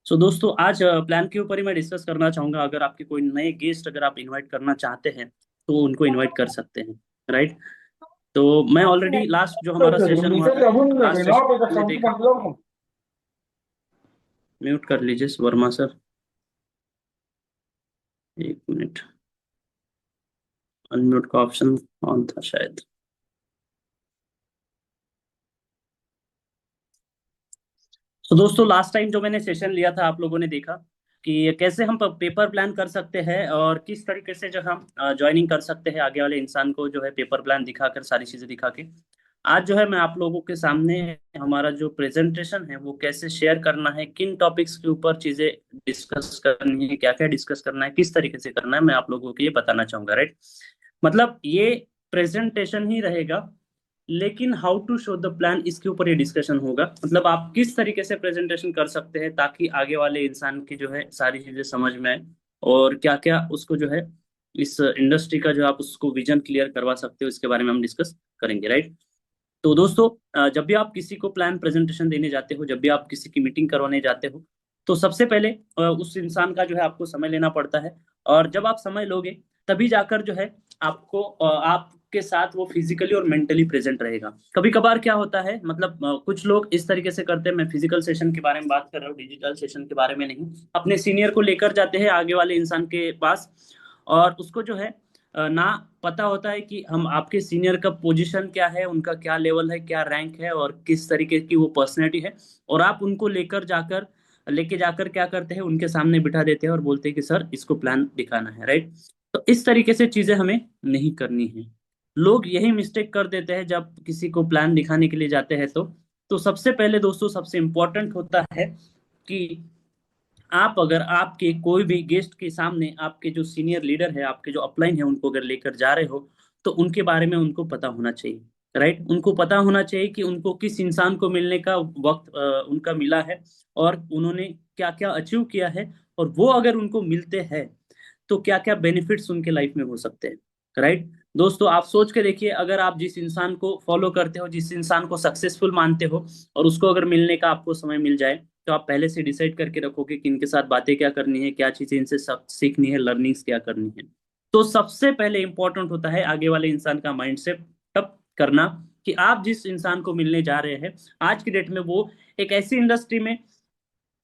दोस्तों आज प्लान के ऊपर ही मैं डिस्कस करना चाहूंगा। अगर आपके कोई नए गेस्ट अगर आप इनवाइट करना चाहते हैं तो उनको इनवाइट कर सकते हैं। राइट। तो मैं ऑलरेडी लास्ट जो हमारा सेशन हुआ था, लास्ट सेशन में देखा। म्यूट कर लीजिए वर्मा सर। एक मिनट। अनम्यूट का ऑप्शन ऑन था शायद। दोस्तों लास्ट टाइम जो मैंने सेशन लिया था, आप लोगों ने देखा कि कैसे हम पेपर प्लान कर सकते हैं और किस तरीके से जो हम ज्वाइनिंग कर सकते हैं आगे वाले इंसान को, जो है पेपर प्लान दिखाकर, सारी चीजें दिखा के। आज जो है मैं आप लोगों के सामने हमारा जो प्रेजेंटेशन है वो कैसे शेयर करना है, किन टॉपिक्स के ऊपर चीजें डिस्कस करनी है, क्या क्या डिस्कस करना है, किस तरीके से करना है, मैं आप लोगों को ये बताना चाहूंगा। राइट। मतलब ये प्रेजेंटेशन ही रहेगा, लेकिन how to show the plan इसके ऊपर ये डिस्कशन होगा। मतलब आप किस तरीके से प्रेजेंटेशन कर सकते हैं ताकि आगे वाले इंसान की जो है सारी चीजें समझ में आए, और क्या क्या उसको जो है इस इंडस्ट्री का जो आप उसको विजन क्लियर करवा सकते हो, इसके बारे में हम डिस्कस करेंगे। राइट। तो दोस्तों जब भी आप किसी को प्लान प्रेजेंटेशन देने जाते हो, जब भी आप किसी की मीटिंग करवाने जाते हो, तो सबसे पहले उस इंसान का जो है आपको समय लेना पड़ता है। और जब आप समय लोगे तभी जाकर जो है आपको आपके साथ वो फिजिकली और मेंटली प्रेजेंट रहेगा। कभी कभार क्या होता है, मतलब कुछ लोग इस तरीके से करते हैं, मैं फिजिकल सेशन के बारे में बात कर रहा हूँ, डिजिटल सेशन के बारे में नहीं। अपने सीनियर को लेकर जाते हैं आगे वाले इंसान के पास, और उसको जो है ना पता होता है कि हम आपके सीनियर का पोजीशन क्या है, उनका क्या लेवल है, क्या रैंक है, और किस तरीके की वो पर्सनैलिटी है। और आप उनको लेके जाकर क्या करते हैं, उनके सामने बिठा देते हैं और बोलते हैं कि सर इसको प्लान दिखाना है। राइट। तो इस तरीके से चीजें हमें नहीं करनी है। लोग यही मिस्टेक कर देते हैं जब किसी को प्लान दिखाने के लिए जाते हैं। तो सबसे पहले दोस्तों, सबसे इंपॉर्टेंट होता है कि आप अगर आपके कोई भी गेस्ट के सामने आपके जो सीनियर लीडर है, आपके जो अपलाइन है, उनको अगर लेकर जा रहे हो, तो उनके बारे में उनको पता होना चाहिए। राइट। उनको पता होना चाहिए कि उनको किस इंसान को मिलने का वक्त उनका मिला है, और उन्होंने क्या क्या अचीव किया है, और वो अगर उनको मिलते हैं तो क्या क्या बेनिफिट्स उनके लाइफ में हो सकते हैं। राइट। दोस्तों आप सोच के देखिए, अगर आप जिस इंसान को फॉलो करते हो, जिस इंसान को सक्सेसफुल मानते हो, और उसको अगर मिलने का आपको समय मिल जाए, तो आप पहले से डिसाइड करके रखोगे कि इनके साथ बातें क्या करनी है, क्या चीजें इनसे सब सीखनी है, लर्निंग्स क्या करनी है। तो सबसे पहले इंपॉर्टेंट होता है आगे वाले इंसान का माइंडसेट तब करना, कि आप जिस इंसान को मिलने जा रहे हैं आज की डेट में वो एक ऐसी इंडस्ट्री में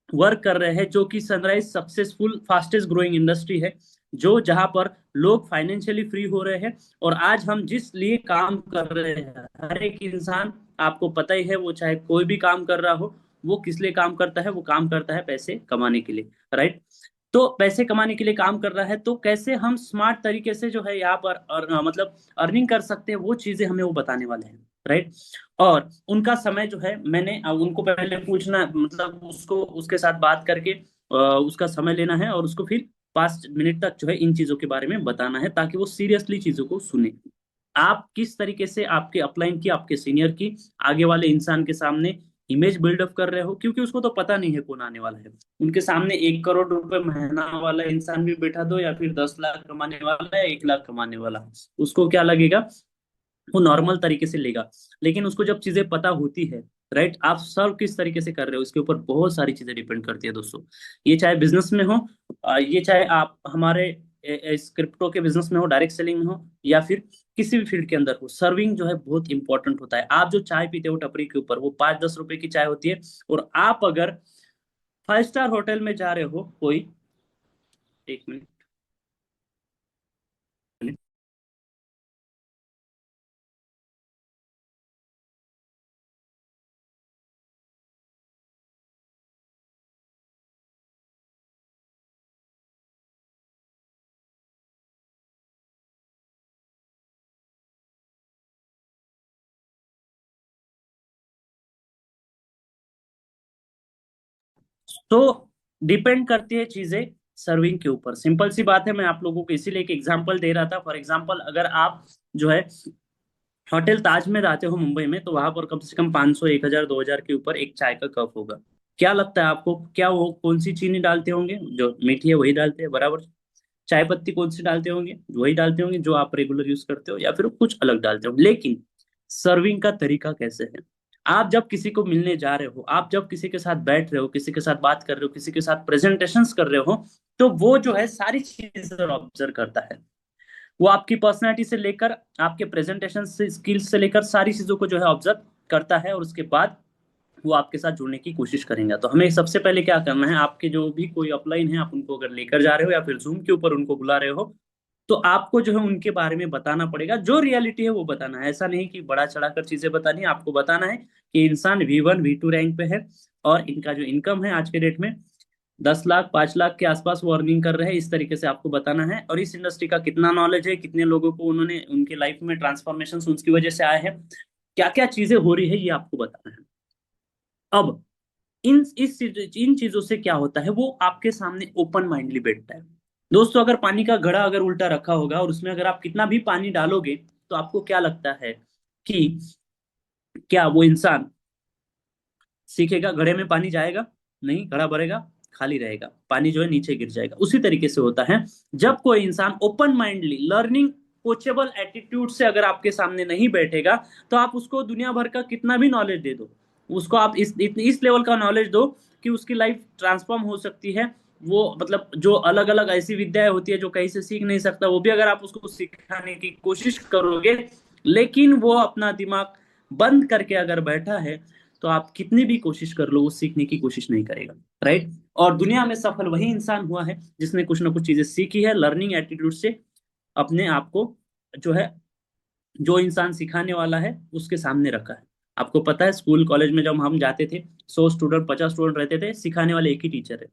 वर्क कर रहे हैं जो कि sunrise successful fastest growing industry है, जो जहां पर लोग फाइनेंशियली फ्री हो रहे हैं। और आज हम जिस लिए काम कर रहे हैं, हर एक इंसान, आपको पता ही है, वो चाहे कोई भी काम कर रहा हो, वो किस लिए काम करता है, वो काम करता है पैसे कमाने के लिए। राइट। तो पैसे कमाने के लिए काम कर रहा है, तो कैसे हम स्मार्ट तरीके से जो है यहाँ पर मतलब अर्निंग कर सकते हैं, वो चीजें हमें वो बताने वाले हैं। राइट। और उनका समय जो है, मैंने उनको पहले पूछना, मतलब उसको उसके साथ बात करके उसका समय लेना है, और उसको फिर 5 मिनट तक जो है इन चीजों के बारे में बताना है, ताकि वो सीरियसली चीजों को सुने। आप किस तरीके से आपके अपलाइन की, आपके सीनियर की आगे वाले इंसान के सामने इमेज बिल्डअप कर रहे हो, क्योंकि उसको तो पता नहीं है कौन आने वाला है। उनके सामने 1 करोड़ रुपए महीना वाला इंसान भी बैठा दो, या फिर 10 लाख कमाने वाला है, 1 लाख कमाने वाला, उसको क्या लगेगा, वो नॉर्मल तरीके से लेगा। लेकिन उसको जब चीजें पता होती है, राइट, आप सर्व किस तरीके से कर रहे हो, इसके ऊपर बहुत सारी चीजें डिपेंड करती है दोस्तों। ये चाहे बिजनेस में हो, ये चाहे आप हमारे इस क्रिप्टो के बिजनेस में हो, डायरेक्ट सेलिंग में हो, या फिर किसी भी फील्ड के अंदर हो, सर्विंग जो है बहुत इंपॉर्टेंट होता है। आप जो चाय पीते हो टपरी के ऊपर, वो 5-10 रुपए की चाय होती है, और आप अगर 5 स्टार होटल में जा रहे हो कोई, एक मिनट, तो डिपेंड करती है चीजें सर्विंग के ऊपर। सिंपल सी बात है, मैं आप लोगों को इसीलिए एक एग्जांपल दे रहा था। फॉर एग्जांपल, अगर आप जो है होटल ताज में रहते हो मुंबई में, तो वहां पर कम से कम 500, 1000, 2000 के ऊपर एक चाय का कप होगा। क्या लगता है आपको, क्या वो कौन सी चीनी डालते होंगे, जो मीठी है वही डालते हैं बराबर? चाय पत्ती कौन सी डालते होंगे, वही डालते होंगे जो आप रेगुलर यूज करते हो, या फिर कुछ अलग डालते हो। लेकिन सर्विंग का तरीका कैसे है, आप जब किसी को मिलने जा रहे हो, आप जब किसी के साथ बैठ रहे हो, किसी के साथ बात कर रहे हो, किसी के साथ प्रेजेंटेशंस कर रहे हो, तो वो जो है सारी चीजें ऑब्जर्व करता है। वो आपकी पर्सनैलिटी से लेकर आपके प्रेजेंटेशन से स्किल्स से लेकर सारी चीजों को जो है ऑब्जर्व करता है, और उसके बाद वो आपके साथ जुड़ने की कोशिश करेंगे। तो हमें सबसे पहले क्या करना है, आपके जो भी कोई अपलाइन है, आप उनको अगर लेकर जा रहे हो या फिर जूम के ऊपर उनको बुला रहे हो, तो आपको जो है उनके बारे में बताना पड़ेगा, जो रियलिटी है वो बताना है। ऐसा नहीं कि बड़ा चढ़ाकर चीजें बतानी है, आपको बताना है कि इंसान V1 V2 रैंक पे है, और इनका जो इनकम है आज के डेट में 10 लाख 5 लाख के आसपास वो अर्निंग कर रहे हैं। इस तरीके से आपको बताना है, और इस इंडस्ट्री का कितना नॉलेज है, कितने लोगों को उन्होंने उनके लाइफ में ट्रांसफॉर्मेशन उनकी वजह से आए हैं, क्या क्या चीजें हो रही है, ये आपको बताना है। अब इन चीजों से क्या होता है, वो आपके सामने ओपन माइंडली बैठता है। दोस्तों, अगर पानी का घड़ा अगर उल्टा रखा होगा और उसमें अगर आप कितना भी पानी डालोगे, तो आपको क्या लगता है कि क्या वो इंसान सीखेगा? घड़े में पानी जाएगा? नहीं, घड़ा भरेगा, खाली रहेगा, पानी जो है नीचे गिर जाएगा। उसी तरीके से होता है, जब कोई इंसान ओपन माइंडली लर्निंग कोचेबल एटीट्यूड से अगर आपके सामने नहीं बैठेगा, तो आप उसको दुनिया भर का कितना भी नॉलेज दे दो, उसको आप इस लेवल का नॉलेज दो कि उसकी लाइफ ट्रांसफॉर्म हो सकती है। वो मतलब जो अलग अलग ऐसी विद्याएं होती है जो कहीं से सीख नहीं सकता, वो भी अगर आप उसको सिखाने की कोशिश करोगे, लेकिन वो अपना दिमाग बंद करके अगर बैठा है, तो आप कितनी भी कोशिश कर लो वो सीखने की कोशिश नहीं करेगा। राइट? और दुनिया में सफल वही इंसान हुआ है जिसने कुछ ना कुछ चीजें सीखी है, लर्निंग एटीट्यूड से अपने आप को जो है, जो इंसान सिखाने वाला है उसके सामने रखा है। आपको पता है, स्कूल कॉलेज में जब हम जाते थे, 100 स्टूडेंट 50 स्टूडेंट रहते थे, सिखाने वाले एक ही टीचर है,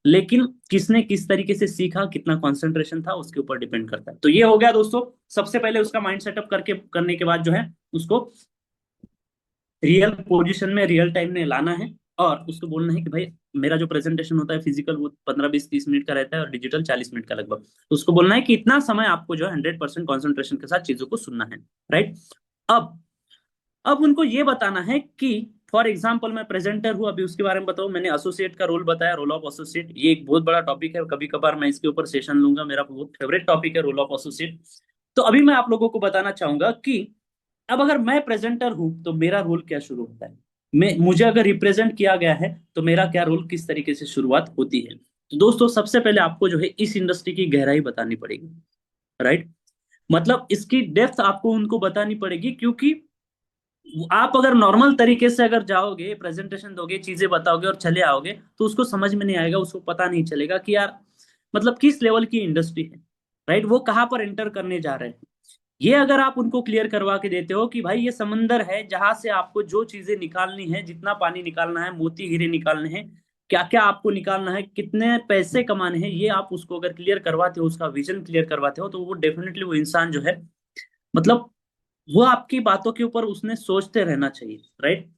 लेकिन किसने किस तरीके से सीखा, कितना कंसंट्रेशन था, उसके ऊपर डिपेंड करता है। तो ये हो गया दोस्तों, सबसे पहले उसका माइंड सेटअप करके करने के बाद जो है उसको रियल पोजीशन में रियल टाइम में लाना है, और उसको बोलना है कि भाई, मेरा जो प्रेजेंटेशन होता है फिजिकल वो 15 20 30 मिनट का रहता है, और डिजिटल 40 मिनट का लगभग। तो उसको बोलना है कि इतना समय आपको जो है 100% कॉन्सेंट्रेशन के साथ चीजों को सुनना है। राइट? अब अब उनको ये बताना है कि फॉर एग्जाम्पल मैं प्रेजेंटर हूँ, अभी उसके बारे में बताऊँ, मैंने एसोसिएट का रोल बताया, रोल ऑफ एसोसिएट, ये एक बहुत बड़ा टॉपिक है, कभी कभार मैं इसके ऊपर सेशन लूंगा, मेरा बहुत फेवरेट टॉपिक है रोल ऑफ एसोसिएट। तो अभी मैं आप लोगों को बताना चाहूंगा कि अब अगर मैं प्रेजेंटर हूं तो मेरा रोल क्या शुरू होता है, मैं मुझे अगर रिप्रेजेंट किया गया है तो मेरा क्या रोल, किस तरीके से शुरुआत होती है। तो दोस्तों, सबसे पहले आपको जो है इस इंडस्ट्री की गहराई बतानी पड़ेगी। राइट? मतलब इसकी डेप्थ आपको उनको बतानी पड़ेगी, क्योंकि आप अगर नॉर्मल तरीके से अगर जाओगे, प्रेजेंटेशन दोगे, चीजें बताओगे और चले आओगे, तो उसको समझ में नहीं आएगा, उसको पता नहीं चलेगा कि यार मतलब किस लेवल की इंडस्ट्री है। राइट? वो कहाँ पर एंटर करने जा रहे हैं। ये अगर आप उनको क्लियर करवा के देते हो कि भाई ये समंदर है जहां से आपको जो चीजें निकालनी है, जितना पानी निकालना है, मोती हीरे निकालने हैं, क्या क्या आपको निकालना है, कितने पैसे कमाने हैं, ये आप उसको अगर क्लियर करवाते हो, उसका विजन क्लियर करवाते हो, तो वो डेफिनेटली वो इंसान जो है, मतलब वो आपकी बातों के ऊपर उसने सोचते रहना चाहिए। राइट?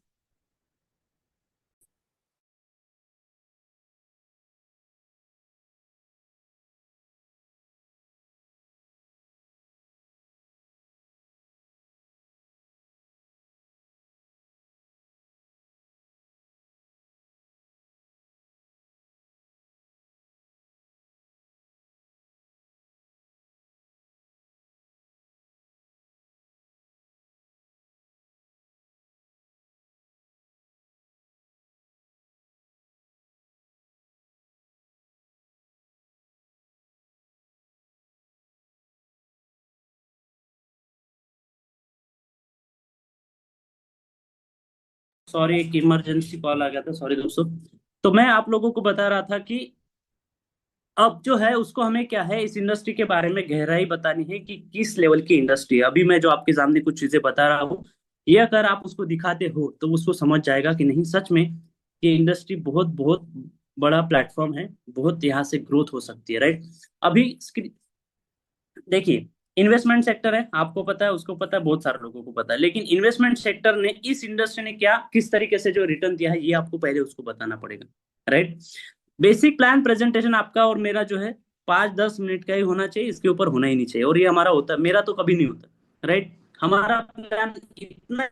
सॉरी, एक इमरजेंसी कॉल आ गया था, सॉरी दोस्तों। तो मैं आप लोगों को बता रहा था कि अब जो है उसको हमें क्या है, इस इंडस्ट्री के बारे में गहराई बतानी है कि किस लेवल की इंडस्ट्री है। अभी मैं जो आपके सामने कुछ चीजें बता रहा हूँ, ये अगर आप उसको दिखाते हो तो उसको समझ जाएगा कि नहीं, सच में ये इंडस्ट्री बहुत बहुत बड़ा प्लेटफॉर्म है, बहुत यहाँ से ग्रोथ हो सकती है। राइट? अभी देखिए, इन्वेस्टमेंट सेक्टर है, आपको पता है, उसको पता है, बहुत सारे लोगों को पता है, लेकिन इन्वेस्टमेंट सेक्टर ने, इस इंडस्ट्री ने क्या किस तरीके से जो रिटर्न दिया है, ये आपको पहले उसको बताना पड़ेगा। राइट? बेसिक प्लान प्रेजेंटेशन आपका और मेरा जो है 5 10 मिनट का ही होना चाहिए, इसके ऊपर होना ही नहीं चाहिए, और ये हमारा होता है, मेरा तो कभी नहीं होता। राइट? हमारा प्लान इतना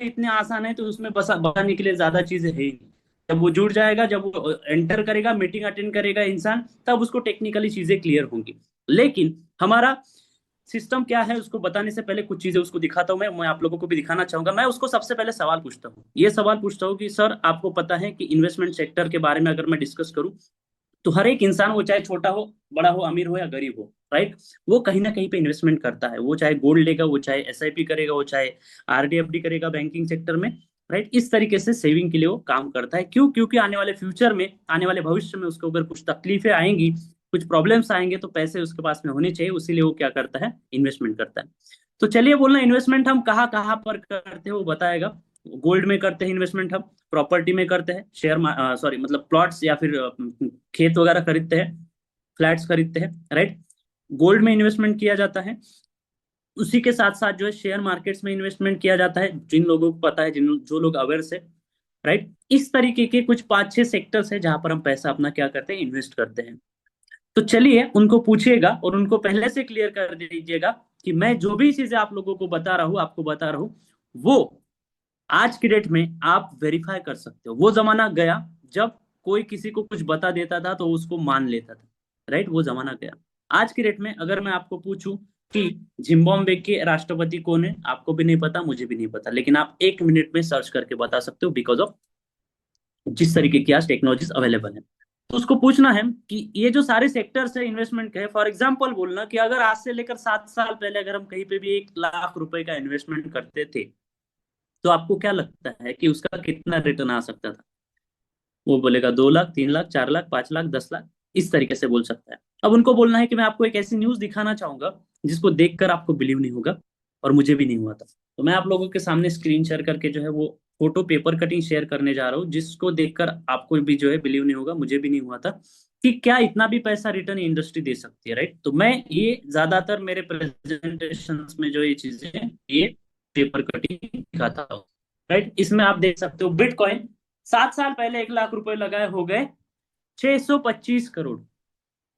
इतने आसान है, तो उसमें बस बताने के लिए ज्यादा चीजें है ही नहीं। जब वो जुड़ जाएगा, जब वो एंटर करेगा, मीटिंग अटेंड करेगा इंसान, तब उसको टेक्निकली चीजें क्लियर होंगी। लेकिन हमारा सिस्टम क्या है उसको बताने से पहले कुछ चीजें उसको दिखाता हूँ। मैं आप लोगों को भी दिखाना चाहूंगा। मैं उसको सबसे पहले सवाल पूछता हूँ, ये सवाल पूछता हूँ कि सर आपको पता है कि इन्वेस्टमेंट सेक्टर के बारे में अगर मैं डिस्कस करूँ तो हर एक इंसान, वो चाहे छोटा हो, बड़ा हो, अमीर हो या गरीब हो, राइट, वो कहीं ना कहीं पे इन्वेस्टमेंट करता है। वो चाहे गोल्ड लेगा, वो चाहे एसआईपी करेगा, वो चाहे आरडी एफडी करेगा बैंकिंग सेक्टर में, राइट। इस तरीके से सेविंग के लिए वो काम करता है। क्यों? क्योंकि आने वाले फ्यूचर में, आने वाले भविष्य में उसको अगर कुछ तकलीफें आएंगी, कुछ प्रॉब्लम्स आएंगे, तो पैसे उसके पास में होने चाहिए, उसीलिए वो क्या करता है, इन्वेस्टमेंट करता है। तो चलिए बोलना, इन्वेस्टमेंट हम कहाँ कहाँ पर करते हैं वो बताएगा। गोल्ड में करते हैं इन्वेस्टमेंट हम, प्रॉपर्टी में करते हैं, शेयर सॉरी मतलब प्लॉट्स या फिर खेत वगैरह खरीदते हैं, फ्लैट्स खरीदते हैं, राइट। गोल्ड में इन्वेस्टमेंट किया जाता है। उसी के साथ साथ जो है शेयर मार्केट्स में इन्वेस्टमेंट किया जाता है, जिन लोगों को पता है, जिन जो लोग अवेयर से, राइट। इस तरीके के कुछ 5-6 सेक्टर्स है जहां पर हम पैसा अपना क्या करते हैं, इन्वेस्ट करते हैं। तो चलिए उनको पूछिएगा और उनको पहले से क्लियर कर दीजिएगा कि मैं जो भी चीजें आप लोगों को बता रहा हूँ, आपको बता रहा हूँ, वो आज की डेट में आप वेरीफाई कर सकते हो। वो जमाना गया जब कोई किसी को कुछ बता देता था तो उसको मान लेता था, राइट, वो जमाना गया। आज की डेट में अगर मैं आपको पूछूं कि जिम्बाब्वे के राष्ट्रपति कौन है, आपको भी नहीं पता, मुझे भी नहीं पता, लेकिन आप 1 मिनट में सर्च करके बता सकते हो, बिकॉज ऑफ जिस तरीके की आज टेक्नोलॉजीज अवेलेबल है। तो उसको पूछना है कि ये जो सारे सेक्टर्स है इन्वेस्टमेंट के, फॉर एग्जांपल बोलना कि अगर आज से लेकर 7 साल पहले अगर हम कहीं पे भी 1 लाख रुपए का इन्वेस्टमेंट करते थे, तो आपको क्या लगता है कि उसका कितना रिटर्न आ सकता था? वो बोलेगा 2 लाख, 3 लाख, 4 लाख, 5 लाख, 10 लाख, इस तरीके से बोल सकता है। अब उनको बोलना है कि मैं आपको एक ऐसी न्यूज दिखाना चाहूंगा जिसको देखकर आपको बिलीव नहीं होगा, और मुझे भी नहीं हुआ था। तो मैं आप लोगों के सामने स्क्रीन शेयर करके जो है वो फोटो पेपर कटिंग शेयर करने जा रहा हूँ, जिसको देखकर आपको भी जो है बिलीव नहीं होगा, मुझे भी नहीं हुआ था, कि क्या इतना भी पैसा रिटर्न इंडस्ट्री दे सकती है, राइट। तो मैं ये ज्यादातर मेरे प्रेजेंटेशन में जो ये चीजें हैं, ये पेपर कटिंग दिखाता हूँ, राइट। इसमें आप देख सकते हो बिटकॉइन 7 साल पहले 1 लाख रुपए लगाए हो गए 625 करोड़।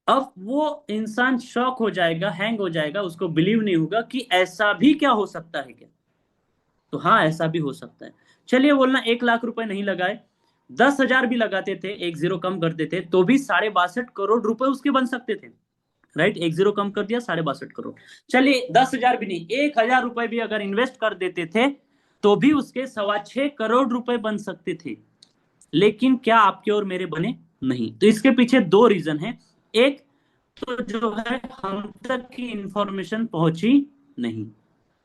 अब वो इंसान शॉक हो जाएगा, हैंग हो जाएगा, उसको बिलीव नहीं होगा कि ऐसा भी क्या हो सकता है क्या। तो हाँ, ऐसा भी हो सकता है। चलिए बोलना 1 लाख रुपए नहीं लगाए, 10,000 भी लगाते थे, एक जीरो कम करते थे, तो भी 62.5 करोड़ रुपए उसके बन सकते थे, राइट। एक जीरो कम कर दिया, 62.5 करोड़। चलिए 10,000 भी नहीं, 1,000 रुपए भी अगर इन्वेस्ट कर देते थे, तो भी उसके 6.25 करोड़ रुपए बन सकते थे। लेकिन क्या आपके और मेरे बने? नहीं। तो इसके पीछे दो रीजन है। एक तो जो है हम तक की इंफॉर्मेशन पहुंची नहीं,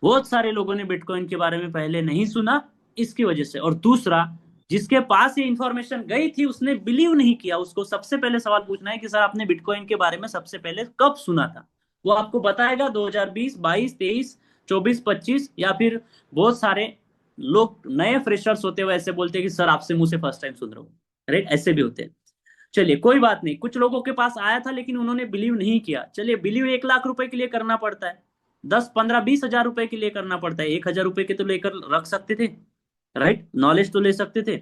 बहुत सारे लोगों ने बिटकॉइन के बारे में पहले नहीं सुना, इसकी वजह से। और दूसरा, जिसके पास ये इंफॉर्मेशन गई थी उसने बिलीव नहीं किया। उसको सबसे पहले सवाल पूछना है कि सर आपने बिटकॉइन के बारे में सबसे पहले कब सुना था। वो आपको बताएगा 2020, 22, 23, 24, 25, या फिर बहुत सारे लोग नए फ्रेशर्स होते हुए ऐसे बोलते हैं कि सर आपसे मुंह से फर्स्ट टाइम सुन रहा हूँ, राइट, ऐसे भी होते हैं। चलिए कोई बात नहीं, कुछ लोगों के पास आया था लेकिन उन्होंने बिलीव नहीं किया। चलिए बिलीव 1 लाख रुपए के लिए करना पड़ता है, 10, 15, 20 हजार रुपए के लिए करना पड़ता है, 1,000 रुपए के तो लेकर रख सकते थे, राइट, नॉलेज तो ले सकते थे।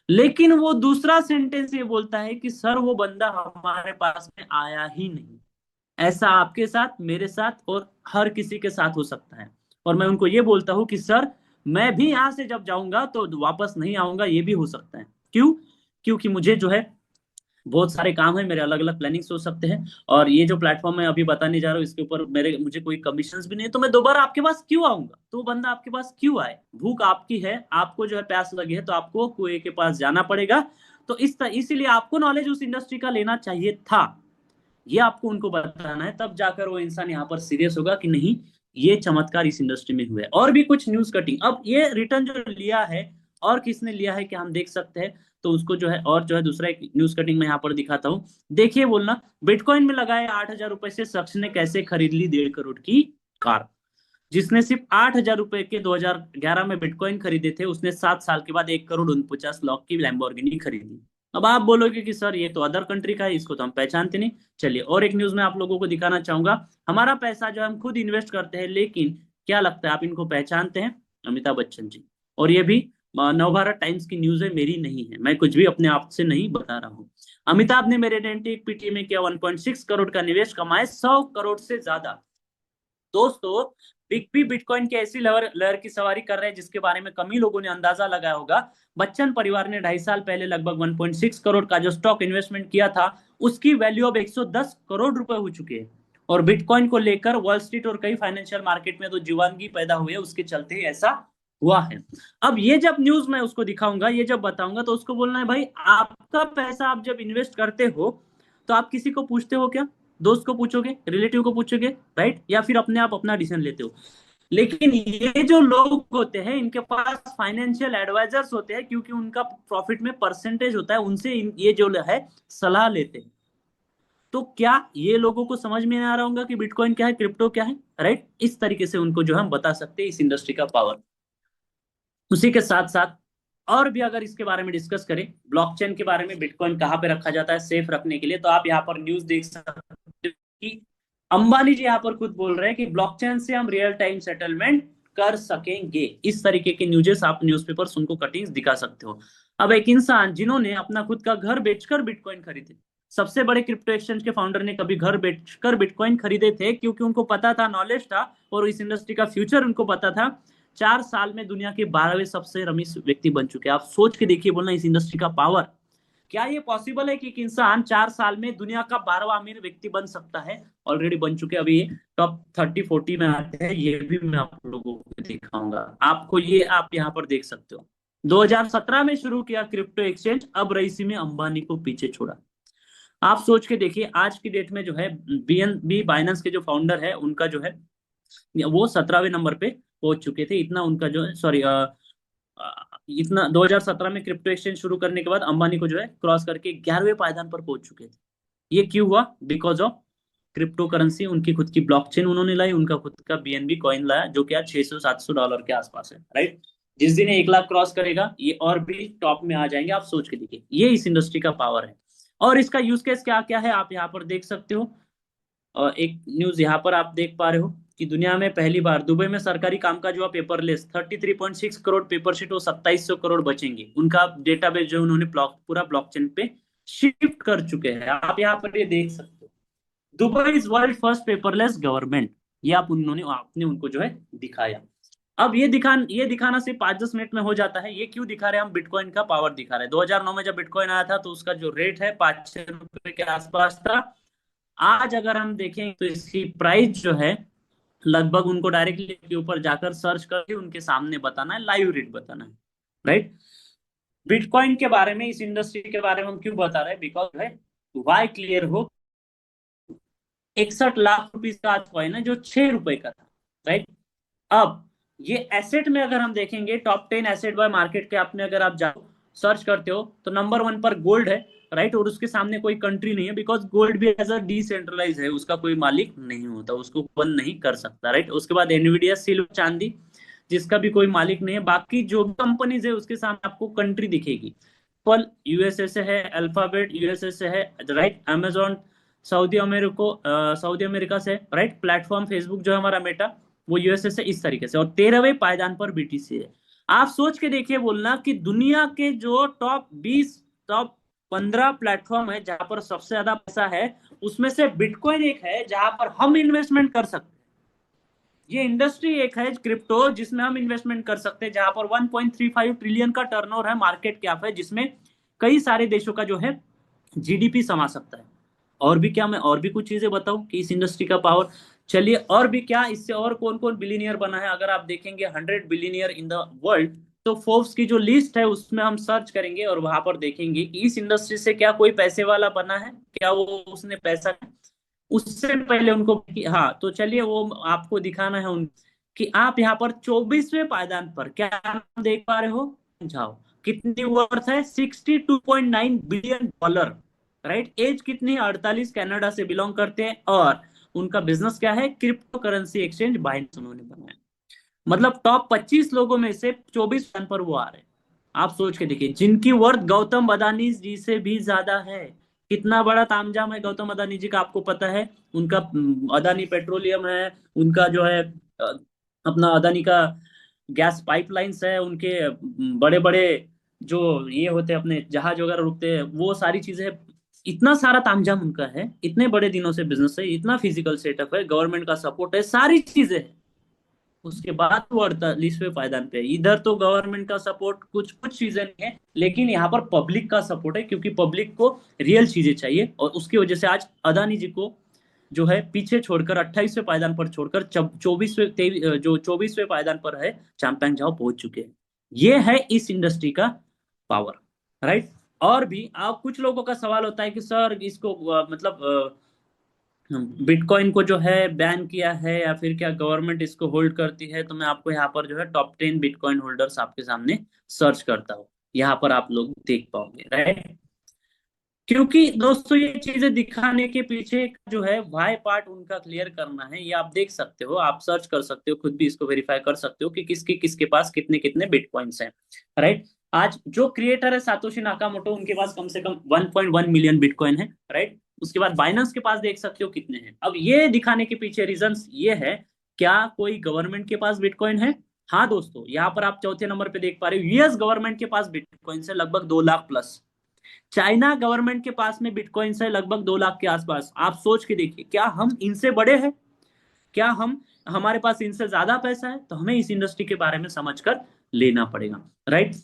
लेकिन वो दूसरा सेंटेंस ये बोलता है कि सर वो बंदा हमारे पास में आया ही नहीं। ऐसा आपके साथ, मेरे साथ और हर किसी के साथ हो सकता है। और मैं उनको ये बोलता हूँ कि सर मैं भी यहां से जब जाऊंगा तो वापस नहीं आऊंगा, ये भी हो सकता है। क्यों? क्योंकि मुझे जो है बहुत सारे काम है, मेरे अलग अलग प्लानिंग्स हो सकते हैं। और ये जो प्लेटफॉर्म मैं अभी बताने जा रहा हूँ इसके ऊपर मेरे मुझे कोई कमीशंस भी नहीं है, तो मैं दोबारा आपके पास क्यों आऊंगा? तो वो बंदा आपके पास क्यों आए? भूख आपकी है, आपको जो है प्यास लगी है, तो आपको कुएं के पास जाना पड़ेगा। तो इसीलिए आपको नॉलेज उस इंडस्ट्री का लेना चाहिए था, ये आपको उनको बताना है। तब जाकर वो इंसान यहाँ पर सीरियस होगा कि नहीं, ये चमत्कार इस इंडस्ट्री में हुआ है। और भी कुछ न्यूज कटिंग, अब ये रिटर्न जो लिया है और किसने लिया है, क्या हम देख सकते हैं? तो उसको जो है, और जो है दूसरा एक न्यूज कटिंग मैं यहाँ पर दिखाता हूँ। देखिए बोलना, बिटकॉइन में लगाए 8,000 रुपए से शख्स ने कैसे खरीद ली 1.5 करोड़ की कार। जिसने सिर्फ 8,000 रुपए के 2011 में बिटकॉइन खरीदे थे, उसने 7 साल के बाद 1,49 लाख की लैम्बोर्गिनी खरीदी। अब आप बोलोगे कि सर ये तो अदर कंट्री का है, इसको तो हम पहचानते नहीं। चलिए और एक न्यूज मैं आप लोगों को दिखाना चाहूंगा। हमारा पैसा जो हम खुद इन्वेस्ट करते हैं, लेकिन क्या लगता है आप इनको पहचानते हैं? अमिताभ बच्चन जी। और ये भी नवभारत टाइम्स की न्यूज है, मेरी नहीं है, मैं कुछ भी अपने आप से नहीं बता रहा हूँ। अमिताभ ने मेरे डेंटिक पीटी में किया 1.6 करोड़ का निवेश, कमाए 100 करोड़ से ज्यादा। दोस्तों, बिग बी बिटकॉइन की ऐसी लहर लहर की सवारी कर रहे हैं जिसके बारे में कम ही लोगों ने अंदाजा लगाया होगा। बच्चन परिवार ने 2.5 साल पहले लगभग 1.6 करोड़ का जो स्टॉक इन्वेस्टमेंट किया था, उसकी वैल्यू अब 110 करोड़ रुपए हो चुकी है। और बिटकॉइन को लेकर वॉल स्ट्रीट और कई फाइनेंशियल मार्केट में तो दीवानगी पैदा हुई है, उसके चलते ही ऐसा हुआ है। अब ये जब न्यूज मैं उसको दिखाऊंगा, ये जब बताऊंगा, तो उसको बोलना है भाई आपका पैसा आप जब इन्वेस्ट करते हो तो आप किसी को पूछते हो क्या? दोस्त को पूछोगे, रिलेटिव को पूछोगे, राइट? या फिर अपने आप अपना डिसीजन लेते हो? लेकिन ये जो लोग होते हैं इनके पास फाइनेंशियल एडवाइजर्स होते हैं, क्योंकि उनका प्रॉफिट में परसेंटेज होता है, उनसे ये जो है सलाह लेते हैं। तो क्या ये लोगों को समझ में नहीं आ रहा होगा कि बिटकॉइन क्या है, क्रिप्टो क्या है, राइट? इस तरीके से उनको जो हम बता सकते हैं इस इंडस्ट्री का पावर। उसी के साथ साथ और भी अगर इसके बारे में डिस्कस करें, ब्लॉकचेन के बारे में, बिटकॉइन कहाँ पे रखा जाता है सेफ रखने के लिए, तो आप यहाँ पर न्यूज देख सकते हो कि अंबानी जी यहाँ पर खुद बोल रहे हैं कि ब्लॉकचेन से हम रियल टाइम सेटलमेंट कर सकेंगे। इस तरीके के न्यूजेस आप न्यूज़पेपर्स उनको कटिंग्स दिखा सकते हो। अब एक इंसान जिन्होंने अपना खुद का घर बेचकर बिटकॉइन खरीदे, सबसे बड़े क्रिप्टो एक्सचेंज के फाउंडर ने कभी घर बेचकर बिटकॉइन खरीदे थे, क्योंकि उनको पता था, नॉलेज था, और इस इंडस्ट्री का फ्यूचर उनको पता था। 4 साल में दुनिया के 12वें सबसे अमीर व्यक्ति बन चुके हैं। आप सोच के देखिए, बोलना इस इंडस्ट्री का पावर। क्या ये पॉसिबल है कि एक इंसान 4 साल में दुनिया का 12वां अमीर व्यक्ति बन सकता है? ऑलरेडी बन चुके हैं, अभी टॉप 30-40 में आते हैं, ये भी मैं आप लोगों को दिखाऊंगा। आपको ये आप यहाँ पर देख सकते हो, 2017 में शुरू किया क्रिप्टो एक्सचेंज, अब रईसी में अंबानी को पीछे छोड़ा। आप सोच के देखिए, आज की डेट में जो है बीएनबी बाइनेंस के जो फाउंडर है उनका जो है वो 17वें नंबर पे पहुंच चुके थे। इतना उनका जो है, सॉरी, इतना 2017 में क्रिप्टो एक्सचेंज शुरू करने के बाद अंबानी को जो है क्रॉस करके 11वें पायदान पर पहुंच चुके थे। ये क्यों हुआ? बिकॉज ऑफ क्रिप्टो करेंसी, उनकी खुद की ब्लॉकचेन उन्होंने लाई, उनका खुद का बीएनबी कॉइन लाया, जो कि आज $600-700 के आसपास है, राइट? जिस दिन 1 लाख क्रॉस करेगा ये और भी टॉप में आ जाएंगे। आप सोच के देखिए, ये इस इंडस्ट्री का पावर है। और इसका यूज केस क्या क्या है आप यहाँ पर देख सकते हो। और एक न्यूज यहाँ पर आप देख पा रहे हो कि दुनिया में पहली बार दुबई में सरकारी कामकाज हुआ पेपरलेस। 33.6 करोड़ पेपर शीट और 2700 करोड़ बचेंगे। उनका डेटाबेस जो उन्होंने पूरा ब्लॉकचेन पे शिफ्ट कर चुके हैं। आप यहाँ पर ये देख सकते हो, Dubai is world first paperless government. ये आप उन्होंने आपने उनको जो है दिखाया। अब ये दिखाना सिर्फ 5-10 मिनट में हो जाता है। ये क्यों दिखा रहे हैं? हम बिटकॉइन का पावर दिखा रहे हैं। 2009 में जब बिटकॉइन आया था तो उसका जो रेट है 5-6 रुपए के आसपास था। आज अगर हम देखें तो इसकी प्राइस जो है लगभग, उनको डायरेक्टली के ऊपर जाकर सर्च करके उनके सामने बताना है, लाइव रेट बताना है, राइट? बिटकॉइन के बारे में, इस इंडस्ट्री के बारे में हम क्यों बता रहे हैं? बिकॉज है, वाई क्लियर हो, 61 लाख रुपीज का आज कॉइन है जो 6 रुपए का था, राइट? अब ये एसेट में अगर हम देखेंगे, top 10 asset bye market cap में अगर आप जाओ सर्च करते हो तो नंबर 1 पर गोल्ड है, राइट? और उसके सामने कोई कंट्री नहीं है, बिकॉज गोल्ड भी एज अ डिसेंट्रलाइज है, उसका कोई मालिक नहीं होता, उसको बंद नहीं कर सकता, राइट? उसके बाद एनवीडिया, सिल्वर, चांदी, जिसका भी कोई मालिक नहीं है। बाकी जो कंपनीज है उसके सामने आपको कंट्री दिखेगी। पल यूएसए से है, अल्फाबेट यूएसए से है, राइट? अमेजोन सऊदी अमेरिका से, राइट? प्लेटफॉर्म फेसबुक जो है हमारा मेटा, वो यूएसए से, इस तरीके से। और 13वें पायदान पर बीटीसी है। आप सोच के देखिए, बोलना कि दुनिया के जो टॉप 20, टॉप 15 प्लेटफॉर्म है जहां पर सबसे ज्यादा पैसा है, उसमें से बिटकॉइन एक है जहां पर हम इन्वेस्टमेंट कर सकते हैं। ये इंडस्ट्री एक है क्रिप्टो जिसमें हम इन्वेस्टमेंट कर सकते हैं, जहां पर 1.35 ट्रिलियन का टर्नओवर है, मार्केट कैप है, जिसमें कई सारे देशों का जो है जीडीपी समा सकता है। और भी क्या, मैं और भी कुछ चीजें बताऊं कि इस इंडस्ट्री का पावर। चलिए, और भी क्या, इससे और कौन कौन बिलीनियर बना है? अगर आप देखेंगे 100 बिलीनियर इन द वर्ल्ड, तो फोर्ब्स की जो लिस्ट है उसमें हम सर्च करेंगे और वहां पर देखेंगे कि इस इंडस्ट्री से क्या कोई पैसे वाला बना है, क्या वो उसने पैसा, उससे पहले उनको हाँ, तो चलिए वो आपको दिखाना है उन कि आप यहाँ पर 24वें पायदान पर क्या आप देख पा रहे हो? जाओ, कितनी वर्थ है? $62.9 बिलियन, राइट? एज कितनी है? 48, कनाडा से बिलोंग करते हैं। और उनका बिजनेस क्या है? क्रिप्टो करेंसी एक्सचेंज बाइनेंस उन्होंने बनाया। मतलब टॉप 25 लोगों में से 24 स्थान पर वो आ रहे हैं। आप सोच के देखिए, जिनकी वर्थ गौतम अदानी जी से भी ज्यादा है। कितना बड़ा तामझाम है गौतम अदानी जी का, आपको पता है? उनका अदानी पेट्रोलियम है, उनका जो है अपना अदानी का गैस पाइपलाइंस है, उनके बड़े बड़े जो ये होते हैं अपने जहाज वगैरह रुकते हैं, वो सारी चीजें। इतना सारा तामझाम उनका है, इतने बड़े दिनों से बिजनेस है, इतना फिजिकल सेटअप है, गवर्नमेंट का सपोर्ट है, सारी चीजें हैं। उसके बाद वो 48वें पायदान पे है। इधर तो गवर्नमेंट का सपोर्ट कुछ कुछ चीजें नहीं है, लेकिन यहाँ पर पब्लिक का सपोर्ट है, क्योंकि पब्लिक को रियल चीजें चाहिए, और उसकी वजह से आज अदानी जी को जो है पीछे छोड़कर 28वें पायदान पर छोड़कर 24वें जो 24वें पायदान पर है चांगपेंग झाओ पहुंच चुके हैं। ये है इस इंडस्ट्री का पावर, राइट। और भी आप कुछ लोगों का सवाल होता है कि सर इसको मतलब बिटकॉइन को जो है बैन किया है या फिर क्या गवर्नमेंट इसको होल्ड करती है, तो मैं आपको यहाँ पर जो है टॉप 10 बिटकॉइन होल्डर्स आपके सामने सर्च करता हूँ, यहाँ पर आप लोग देख पाओगे, राइट। क्योंकि दोस्तों ये चीजें दिखाने के पीछे जो है वाई पार्ट उनका क्लियर करना है, ये आप देख सकते हो, आप सर्च कर सकते हो, खुद भी इसको वेरीफाई कर सकते हो कि किसके किसके पास कितने कितने बिटकॉइंस हैं, राइट। आज जो क्रिएटर है सातोशी नाकामोटो, उनके पास कम से कम 1.1 मिलियन बिटकॉइन है, राइट। उसके बाद बाइनेंस के पास देख सकते हो कितने हैं। अब ये दिखाने के पीछे रीजन ये है, क्या कोई गवर्नमेंट के पास बिटकॉइन है? हाँ दोस्तों, यहाँ पर आप चौथे नंबर पे देख पा रहे हो, यूएस गवर्नमेंट के पास बिटकॉइन है लगभग 2 लाख प्लस। चाइना गवर्नमेंट के पास में बिटकॉइंस है लगभग 2 लाख के आसपास। आप सोच के देखिए, क्या हम इनसे बड़े हैं? क्या हम हमारे पास इनसे ज्यादा पैसा है? तो हमें इस इंडस्ट्री के बारे में समझकर लेना पड़ेगा, राइट।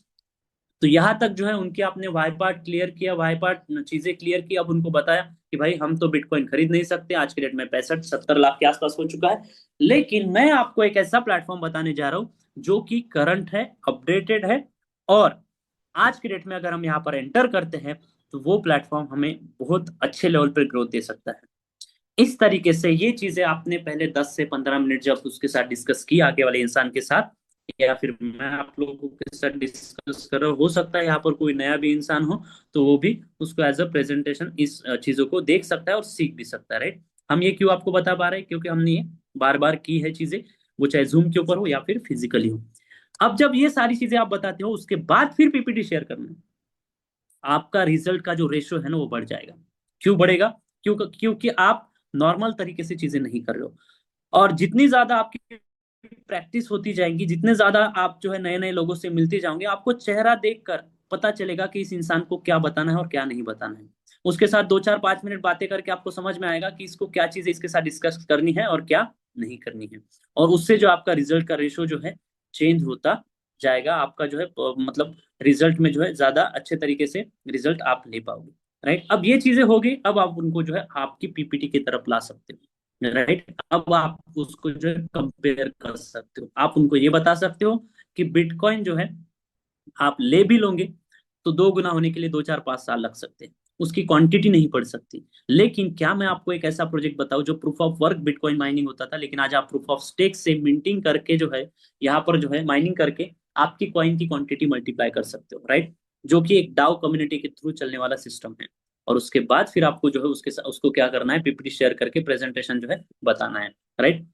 तो यहां तक जो है उनके आपने वाई पार्ट क्लियर किया, वाई पार्ट चीजें क्लियर की, अब उनको बताया कि भाई हम तो बिटकॉइन खरीद नहीं सकते, आज के डेट में 65-70 लाख के आसपास हो चुका है। लेकिन मैं आपको एक ऐसा प्लेटफॉर्म बताने जा रहा हूं जो कि करंट है, अपडेटेड है, और आज के डेट में अगर हम यहाँ पर एंटर करते हैं तो वो प्लेटफॉर्म हमें बहुत अच्छे लेवल पर ग्रोथ दे सकता है। इस तरीके से ये चीजें आपने पहले 10 से 15 मिनट जब उसके साथ डिस्कस की आगे वाले इंसान के साथ, या फिर मैं आप लोगों के साथ डिस्कस कर रहा हूँ, हो सकता है यहाँ पर कोई नया भी इंसान हो तो वो भी उसको एज अ प्रेजेंटेशन इस चीजों को देख सकता है और सीख भी सकता है, राइट। हम ये क्यों आपको बता पा रहे हैं? क्योंकि हमने ये बार बार की है चीजें, वो चाहे जूम के ऊपर हो या फिर फिजिकली हो। अब जब ये सारी चीजें आप बताते हो, उसके बाद फिर पीपीटी शेयर करना है, आपका रिजल्ट का जो रेशियो है ना वो बढ़ जाएगा। क्यों बढ़ेगा? क्योंकि आप नॉर्मल तरीके से चीजें नहीं कर रहे हो। और जितनी ज्यादा आपकी प्रैक्टिस होती जाएगी, जितने ज्यादा आप जो है नए नए लोगों से मिलते जाओगे, आपको चेहरा देखकर पता चलेगा कि इस इंसान को क्या बताना है और क्या नहीं बताना है। उसके साथ 2 4 5 मिनट बातें करके आपको समझ में आएगा कि इसको क्या चीजें इसके साथ डिस्कस करनी है और क्या नहीं करनी है। और उससे जो आपका रिजल्ट का रेशो जो है चेंज होता जाएगा, आपका जो है मतलब रिजल्ट में जो है ज्यादा अच्छे तरीके से रिजल्ट आप ले पाओगे, राइट। अब ये चीजें हो गई, अब आप उनको जो है आपकी पीपीटी की तरफ ला सकते हो, राइट। अब आप उसको जो है कंपेयर कर सकते हो, आप उनको ये बता सकते हो कि बिटकॉइन जो है आप ले भी लोगे तो 2 गुना होने के लिए 2 4 5 साल लग सकते हैं, उसकी क्वांटिटी नहीं बढ़ सकती। लेकिन क्या मैं आपको एक ऐसा प्रोजेक्ट बताऊं जो proof of work bitcoin mining होता था, लेकिन आज आप प्रूफ ऑफ स्टेक से मिंटिंग करके जो है यहाँ पर जो है माइनिंग करके आपकी कॉइन की क्वांटिटी मल्टीप्लाई कर सकते हो, राइट। जो कि एक डाउ कम्युनिटी के थ्रू चलने वाला सिस्टम है। और उसके बाद फिर आपको जो है उसको क्या करना है, पीपीटी शेयर करके प्रेजेंटेशन जो है बताना है, राइट।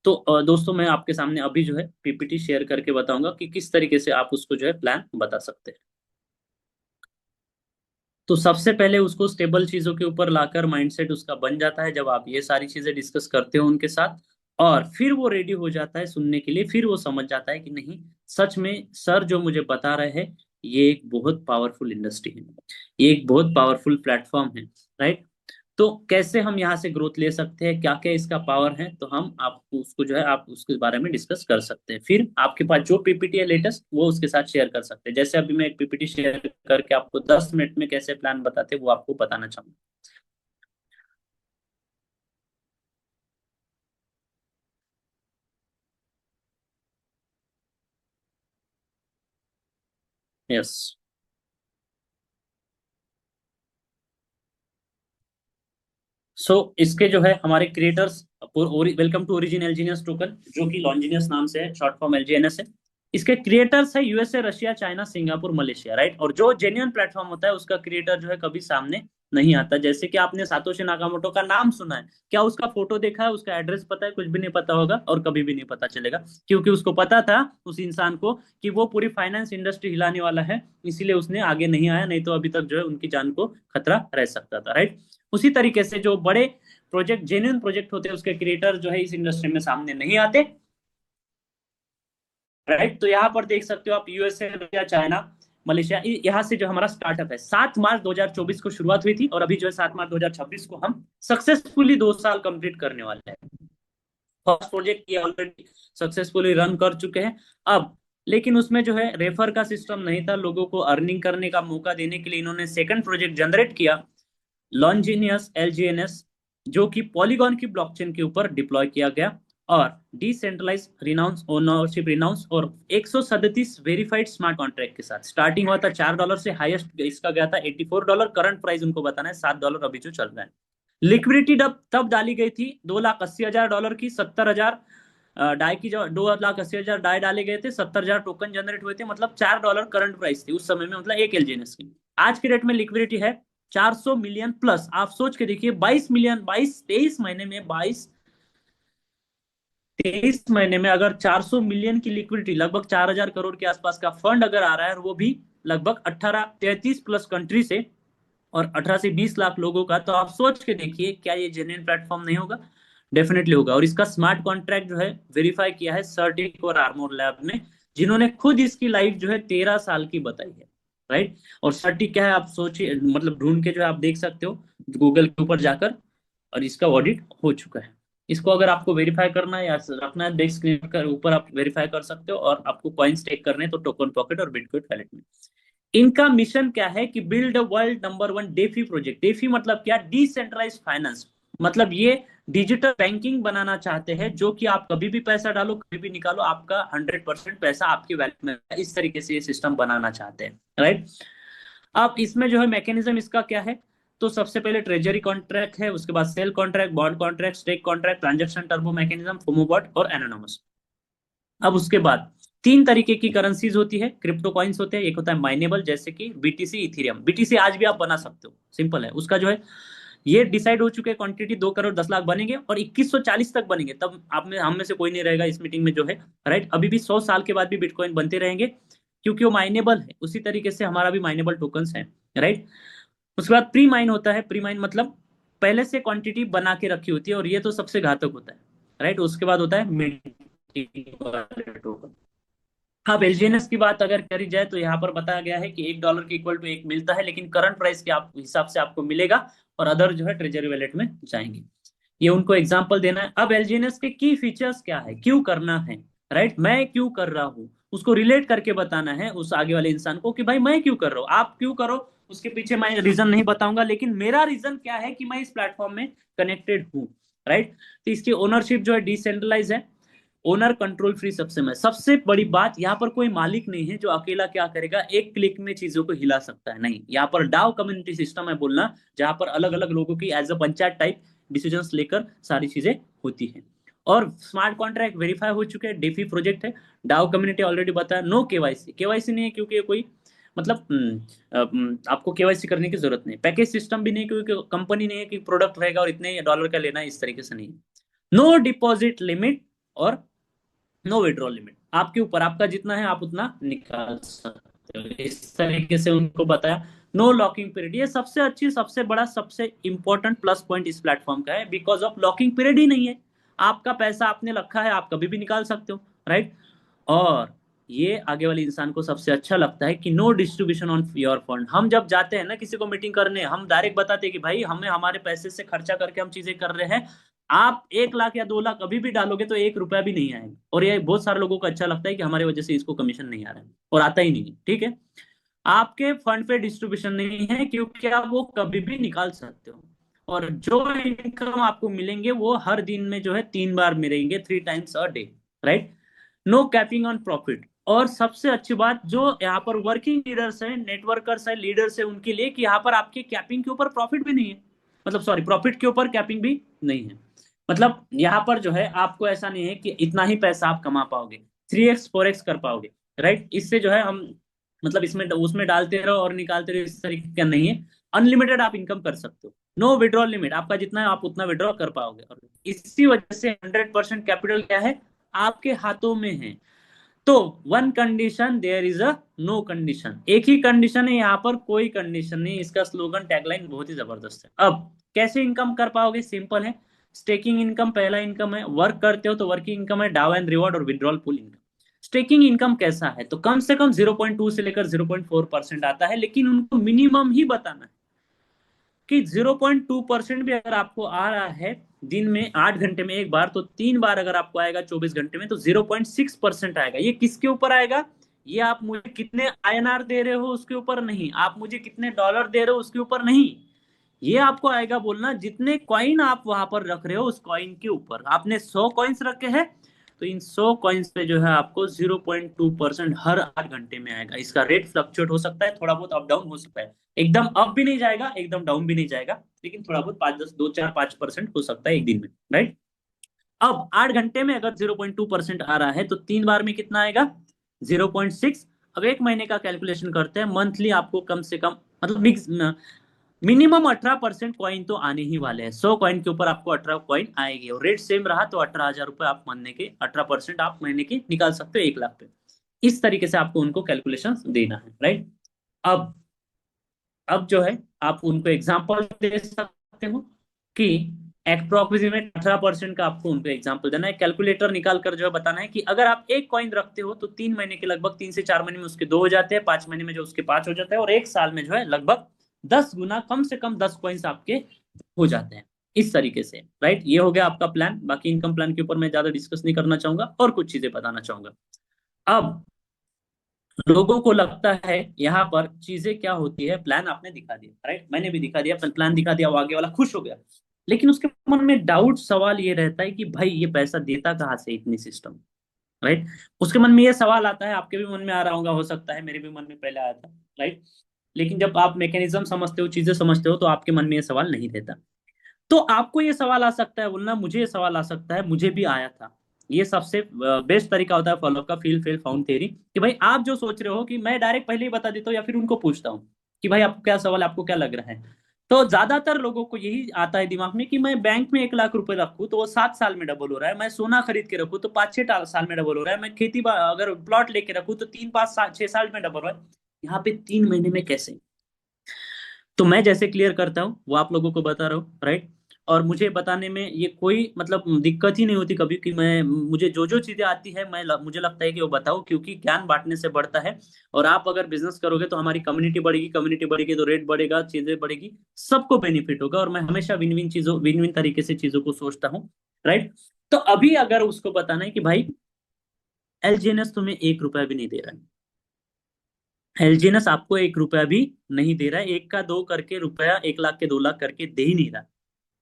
तो दोस्तों मैं आपके सामने अभी जो है पीपीटी शेयर करके बताऊंगा कि किस तरीके से आप उसको जो है प्लान बता सकते हैं। तो सबसे पहले उसको स्टेबल चीजों के ऊपर लाकर माइंडसेट उसका बन जाता है जब आप ये सारी चीजें डिस्कस करते हो उनके साथ। और फिर वो रेडी हो जाता है सुनने के लिए, फिर वो समझ जाता है कि नहीं, सच में सर जो मुझे बता रहे हैं ये एक बहुत पावरफुल इंडस्ट्री है, ये एक बहुत पावरफुल प्लेटफॉर्म है, राइट। तो कैसे हम यहाँ से ग्रोथ ले सकते हैं, क्या क्या इसका पावर है, तो हम आपको उसको जो है आप उसके बारे में डिस्कस कर सकते हैं। फिर आपके पास जो पीपीटी है लेटेस्ट वो उसके साथ शेयर कर सकते हैं। जैसे अभी मैं एक पीपीटी शेयर करके आपको 10 मिनट में कैसे प्लान बताते हैं वो आपको बताना चाहूंगा। यस। सो इसके जो है हमारे क्रिएटर्स, वेलकम टू ओरिजिन एलजीनियस टोकन, जो कि लॉन्जिनियस नाम से है, शॉर्ट फॉर्म एलजीएनएस है। इसके क्रिएटर्स है USA, Russia, China, Singapore, Malaysia, right. और जो जेन्युइन प्लेटफॉर्म होता है उसका क्रिएटर जो है कभी सामने नहीं आता। जैसे कि आपने सातोशी नाकामोटो का नाम सुना है, क्या उसका फोटो देखा है, उसका एड्रेस पता है? कुछ भी नहीं पता होगा और कभी भी नहीं पता चलेगा, क्योंकि उसको पता था उस इंसान को कि वो पूरी फाइनेंस इंडस्ट्री हिलाने वाला है, इसीलिए उसने आगे नहीं आया, नहीं तो अभी तक जो है उनकी जान को खतरा रह सकता था, राइट। उसी तरीके से जो बड़े प्रोजेक्ट, जेन्युइन प्रोजेक्ट होते हैं, उसके क्रिएटर जो है इस इंडस्ट्री में सामने नहीं आते, राइट। तो यहाँ पर देख सकते हो आप, यूएसए या चाइना, मलेशिया, यहाँ से जो हमारा स्टार्टअप है 7 मार्च 2024 को शुरुआत हुई थी, और अभी जो है 7 मार्च 2026 को हम सक्सेसफुली 2 साल कंप्लीट करने वाले हैं। फर्स्ट प्रोजेक्ट ये ऑलरेडी सक्सेसफुली रन कर चुके हैं। अब लेकिन उसमें जो है रेफर का सिस्टम नहीं था, लोगों को अर्निंग करने का मौका देने के लिए इन्होंने सेकंड प्रोजेक्ट जनरेट किया, लॉन्जिनियस एलजीएनएस, जो कि पॉलीगॉन की ब्लॉकचेन के ऊपर डिप्लॉय किया गया, और डिसेंट्रलाइज रिनाउंस ओनरशिप रिनाउंस, और 137 वेरीफाइड स्मार्ट कॉन्ट्रैक्ट के साथ। स्टार्टिंग हुआ था $4 से, हाईएस्ट इसका गया था $84। करंट प्राइस उनको बताना है $7 अभी जो चल रहा है। लिक्विडिटी तब तब डाली गई थी $2,80,000 की, 70,000 डाई की, जो 2,80,000 डाई डाले गए थे, 70,000 टोकन जनरेट हुए थे, मतलब $4 करंट प्राइस थी उस समय में, मतलब एक एलजीएनएस की। आज के डेट में लिक्विडिटी है 400 मिलियन प्लस। आप सोच के देखिए, 22 मिलियन, 23 महीने में अगर 400 मिलियन की लिक्विडिटी, लगभग 4,000 करोड़ के आसपास का फंड अगर आ रहा है, और वो भी लगभग 18 33 प्लस कंट्री से, और 18 से 20 लाख लोगों का, तो आप सोच के देखिए क्या ये जेन्युइन प्लेटफॉर्म नहीं होगा? डेफिनेटली होगा। और इसका स्मार्ट कॉन्ट्रैक्ट जो है वेरीफाई किया है सर्टिक और आर्मोर लैब ने, जिन्होंने खुद इसकी लाइफ जो है 13 साल की बताई है। राइट। और सर्टिक क्या है आप सोचिए, मतलब ढूंढ के जो है आप देख सकते हो गूगल के ऊपर जाकर, और इसका ऑडिट हो चुका है। इसको अगर आपको वेरीफाई करना है या रखना है, देख स्क्रीन के ऊपर आप वेरीफाई कर सकते हो। और आपको कॉइन्स टेक करने हैं तो टोकन पॉकेट और बिटकॉइन वैलेट में। इनका मिशन क्या है कि build world number 1 DeFi project. DeFi मतलब क्या? Decentralize finance. मतलब ये डिजिटल बैंकिंग बनाना चाहते हैं, जो कि आप कभी भी पैसा डालो, कभी भी निकालो, आपका 100% पैसा आपकी वैलेट में है। इस तरीके से ये सिस्टम बनाना चाहते हैं। राइट। अब इसमें जो है मैकेनिज्म इसका क्या है? तो सबसे पहले ट्रेजरी कॉन्ट्रैक्ट है, उसके बाद sale contract, bond contract, stake contract, transaction turbo mechanism, FOMO bot और एनोनमस। अब उसके बाद तीन तरीके की करेंसीज होती है, क्रिप्टो कॉइन्स होते हैं। एक होता है माइनेबल, जैसे कि बीटीसी, इथेरियम। बीटीसी आज भी आप बना सकते हो, सिंपल है। उसका जो है ये डिसाइड हो चुके हैं, क्वांटिटी 2 करोड़ 10 लाख बनेंगे, और 2140 तक बनेंगे, तब आप में हम में से कोई नहीं रहेगा इस मीटिंग में जो है। राइट। अभी भी 100 साल के बाद भी बिटकॉइन बनते रहेंगे, क्योंकि वो माइनेबल है। उसी तरीके से हमारा भी माइनेबल टोकन्स है। राइट। उसके बाद प्री माइन होता है। प्री माइन मतलब पहले से क्वांटिटी बना के रखी होती है, और ये तो सबसे घातक होता है। राइट। उसके बाद होता है मिंटिंग वाले टोकन। अब एलजीएनएस की बात अगर करी जाए, तो यहाँ पर बताया गया है कि $1 के इक्वल टू एक मिलता है, लेकिन करंट प्राइस के आप हिसाब से आपको मिलेगा, और अदर जो है ट्रेजरी वैलेट में जाएंगे। ये उनको एग्जांपल देना है। अब एलजीएनएस के की फीचर्स क्या है, क्यों करना है? राइट। मैं क्यों कर रहा हूँ, उसको रिलेट करके बताना है उस आगे वाले इंसान को, कि भाई मैं क्यों कर रहा हूँ, आप क्यों करो। उसके पीछे मैं रीजन नहीं बताऊंगा, लेकिन मेरा रीजन क्या है कि मैं इस प्लेटफॉर्म में कनेक्टेड हूँ। राइट। तो इसकी ओनरशिप जो है डिसेंट्रलाइज है, ओनर कंट्रोल फ्री। सबसे बड़ी बात, यहाँ पर कोई मालिक नहीं है जो अकेला क्या करेगा, एक क्लिक में चीजों को हिला सकता है। नहीं, यहाँ पर डाउ कम्युनिटी सिस्टम है बोलना, जहां पर अलग अलग लोगों की as a panchayat type decisions लेकर सारी चीजें होती है। और स्मार्ट कॉन्ट्रैक्ट वेरीफाई हो चुके हैं, डेफी प्रोजेक्ट है। डाउ कम्युनिटी ऑलरेडी बताया। नो केवाईसी, केवाईसी नहीं है क्योंकि ये कोई, मतलब आपको केवाईसी करने की जरूरत नहीं। पैकेज सिस्टम भी नहीं, क्योंकि कंपनी नहीं है कि प्रोडक्ट रहेगा और इतने डॉलर का लेना है, इस तरीके से नहीं। नो डिपॉजिट लिमिट, और नो विड्रॉल लिमिट। आपके ऊपर, आपका जितना है आप उतना निकाल सकते हो, इस तरीके से उनको बताया। नो लॉकिंग पीरियड, ये सबसे अच्छी, सबसे बड़ा, सबसे इंपॉर्टेंट प्लस पॉइंट इस प्लेटफॉर्म का है, बिकॉज ऑफ लॉकिंग पीरियड ही नहीं है। आपका पैसा आपने रखा है, आप कभी भी निकाल सकते हो। राइट। और ये आगे वाले इंसान को सबसे अच्छा लगता है कि no distribution on your fund. हम जब जाते हैं ना किसी को मीटिंग करने, हम डायरेक्ट बताते हैं कि भाई हमें हमारे पैसे से खर्चा करके हम चीजें कर रहे हैं, आप 1 लाख या 2 लाख अभी भी डालोगे तो 1 रुपया भी नहीं आएगा। और ये बहुत सारे लोगों को अच्छा लगता है कि हमारे वजह से इसको कमीशन नहीं आ रहा है, और आता ही नहीं है। ठीक है। आपके फंड पे डिस्ट्रीब्यूशन नहीं है, क्योंकि आप वो कभी भी निकाल सकते हो। और जो इनकम आपको मिलेंगे वो हर दिन में जो है 3 बार मिलेंगे, 3 times a day. Right. No capping on profit. और सबसे अच्छी बात, जो यहाँ पर वर्किंग लीडर्स है, नेटवर्कर्स है, लीडर्स है, उनके लिए कि यहाँ पर आपके कैपिंग के ऊपर प्रॉफिट भी नहीं है, मतलब सॉरी, प्रॉफिट के ऊपर कैपिंग भी नहीं है। मतलब यहाँ पर जो है आपको ऐसा नहीं है कि इतना ही पैसा आप कमा पाओगे, 3x 4x कर पाओगे। राइट। इससे जो है हम, मतलब इसमें उसमें डालते रहो और निकालते रहो, इस तरीके का नहीं है। अनलिमिटेड आप इनकम कर सकते हो। नो विड्रॉल लिमिट, आपका जितना है आप उतना विड्रॉ कर पाओगे। और इसी वजह से 100% कैपिटल क्या है, आपके हाथों में है। तो one condition, there is a no condition. एक ही कंडीशन है, यहाँ पर कोई कंडीशन नहीं। इसका स्लोगन, टैगलाइन बहुत ही जबरदस्त है। अब कैसे इनकम कर पाओगे? सिंपल है। स्टेकिंग इनकम पहला इनकम है। वर्क करते हो तो वर्किंग इनकम है, डाउ एंड रिवॉर्ड और withdrawal pool income. Staking income कैसा है, तो कम से कम 0.2 से लेकर 0.4% आता है, लेकिन उनको मिनिमम ही बताना है कि 0.2% भी अगर आपको आ रहा है दिन में 8 घंटे में एक बार, तो 3 बार अगर आपको आएगा 24 घंटे में, तो 0.6% आएगा। ये किसके ऊपर आएगा? ये आप मुझे कितने आईएनआर दे रहे हो उसके ऊपर नहीं, आप मुझे कितने डॉलर दे रहे हो उसके ऊपर नहीं। ये आपको आएगा बोलना जितने कॉइन आप वहां पर रख रहे हो उस कॉइन के ऊपर। आपने 100 कॉइन्स रखे हैं, तो इन 100 कॉइन्स पे जो है आपको 0.2% हर 8 घंटे में आएगा। इसका रेट फ्लक्चुएट हो सकता है, थोड़ा बहुत अप डाउन हो सकता है, एकदम अप भी नहीं जाएगा एकदम डाउन भी नहीं जाएगा, लेकिन थोड़ा बहुत 5 10 2 4 5% हो सकता है एक दिन में, राइट। अब 8 घंटे में अगर 0.2% आ रहा है तो 3 बार में कितना आएगा? 0.6। अब एक महीने का कैलकुलेशन करते हैं, मंथली आपको कम से कम मतलब मिनिमम 18% कॉइन तो आने ही वाले हैं। 100 कॉइन के ऊपर आपको 18 कॉइन आएगी, और रेट सेम रहा तो 18,000 रुपये आप महीने के 18% आप महीने के निकाल सकते हो 1 लाख पे। इस तरीके से आपको उनको कैलकुलेशन देना है, राइट। अब अब जो है आप उनको एग्जाम्पल दे सकते हो कि अप्रोक्सीमेट 18% का आपको उनको एग्जाम्पल देना है, कैलकुलेटर निकाल कर जो है बताना है कि अगर आप एक कॉइन रखते हो तो 3 महीने के लगभग 3 से 4 महीने में उसके 2 हो जाते हैं, 5 महीने में जो उसके 5 हो जाते हैं, और एक साल में जो है लगभग 10 गुना, कम से कम 10 कॉइन्स आपके हो जाते हैं। इस तरीके से, राइट। ये हो गया आपका प्लान। बाकी इनकम प्लान के ऊपर मैं ज्यादा डिस्कस नहीं करना चाहूंगा, और कुछ चीजें बताना चाहूंगा। अब लोगों को लगता है यहाँ पर चीजें क्या होती है, प्लान आपने दिखा दिया, राइट, मैंने भी दिखा दिया, प्लान दिखा दिया, वो आगे वाला खुश हो गया। लेकिन उसके मन में डाउट सवाल ये रहता है कि भाई ये पैसा देता कहाँ से इतनी सिस्टम, राइट। उसके मन में ये सवाल आता है, आपके भी मन में आ रहा होगा, हो सकता है मेरे भी मन में पहले आया था, राइट। लेकिन जब आप मैकेनिज्म समझते हो, चीजें समझते हो, तो आपके मन में ये सवाल नहीं रहता। तो आपको ये सवाल आ सकता है बोलना, मुझे ये सवाल आ सकता है, मुझे भी आया था। ये सबसे बेस्ट तरीका होता है फॉलोअप का, फील फेल फाउंड थ्योरी, कि भाई आप जो सोच रहे हो कि मैं डायरेक्ट पहले ही बता देता हूँ, या फिर उनको पूछता हूँ कि भाई आपको क्या सवाल है, आपको क्या लग रहा है। तो ज्यादातर लोगों को यही आता है दिमाग में कि मैं बैंक में 1 लाख रुपए रखूँ तो वो 7 साल में डबल हो रहा है, मैं सोना खरीद के रखूँ तो 5 6 साल में डबल हो रहा है, मैं अगर प्लॉट लेके रखूँ तो 3 5 6 साल में डबल हो रहा है, यहाँ पे 3 महीने में कैसे? तो मैं जैसे क्लियर करता हूँ वो आप लोगों को बता रहा हूँ, राइट। और मुझे बताने में ये कोई मतलब दिक्कत ही नहीं होती कभी, कि मैं मुझे जो जो चीजें आती है मुझे लगता है कि वो बताऊँ, क्योंकि ज्ञान बांटने से बढ़ता है। और आप अगर बिजनेस करोगे तो हमारी कम्युनिटी बढ़ेगी तो रेट बढ़ेगा, चीजें बढ़ेगी, सबको बेनिफिट होगा। और मैं हमेशा विन विन तरीके से चीजों को सोचता हूँ, राइट। तो अभी अगर उसको बताना है कि भाई एलजीएनएस तुम्हें 1 रुपया भी नहीं दे रहा है, एलजीएनएस आपको 1 रुपया भी नहीं दे रहा है, एक का दो करके रुपया, 1 लाख के 2 लाख करके दे ही नहीं रहा,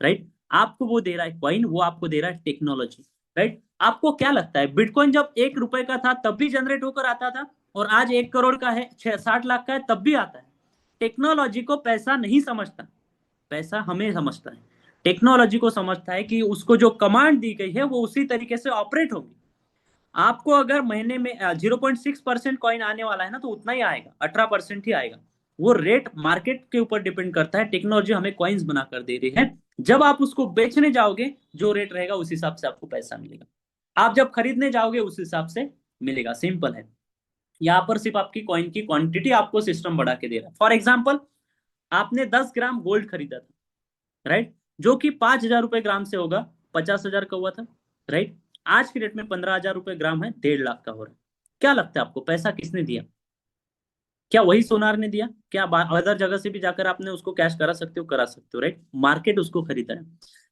राइट। आपको वो दे रहा है कॉइन, वो आपको दे रहा है टेक्नोलॉजी, राइट। आपको क्या लगता है बिटकॉइन जब 1 रुपए का था तब भी जनरेट होकर आता था, और आज 1 करोड़ का है, 60 लाख का है, तब भी आता है? टेक्नोलॉजी को पैसा नहीं समझता, पैसा हमें समझता है। टेक्नोलॉजी को समझता है कि उसको जो कमांड दी गई है वो उसी तरीके से ऑपरेट होगी। आपको अगर महीने में 0.6% कॉइन आने वाला है ना, तो उतना ही आएगा, 18% ही आएगा। वो रेट मार्केट के ऊपर डिपेंड करता है, टेक्नोलॉजी हमें कॉइन्स बना कर दे रही है। जब आप उसको बेचने जाओगे जो रेट रहेगा उस हिसाब से आपको पैसा मिलेगा, आप जब खरीदने जाओगे उस हिसाब से मिलेगा, सिंपल है। यहाँ पर सिर्फ आपकी कॉइन की क्वांटिटी आपको सिस्टम बढ़ा के दे रहा है। फॉर एग्जाम्पल, आपने 10 ग्राम गोल्ड खरीदा था, राइट, जो कि 5,000 रुपए ग्राम से होगा, 50,000 का हुआ था, राइट। आज की डेट में 15,000 रुपए ग्राम है, 1.5 लाख का हो रहा है। क्या लगता है आपको पैसा किसने दिया? क्या वही सोनार ने दिया? क्या अदर जगह से भी जाकर आपने उसको कैश करा सकते हो? करा सकते हो, राइट। मार्केट उसको खरीदा है।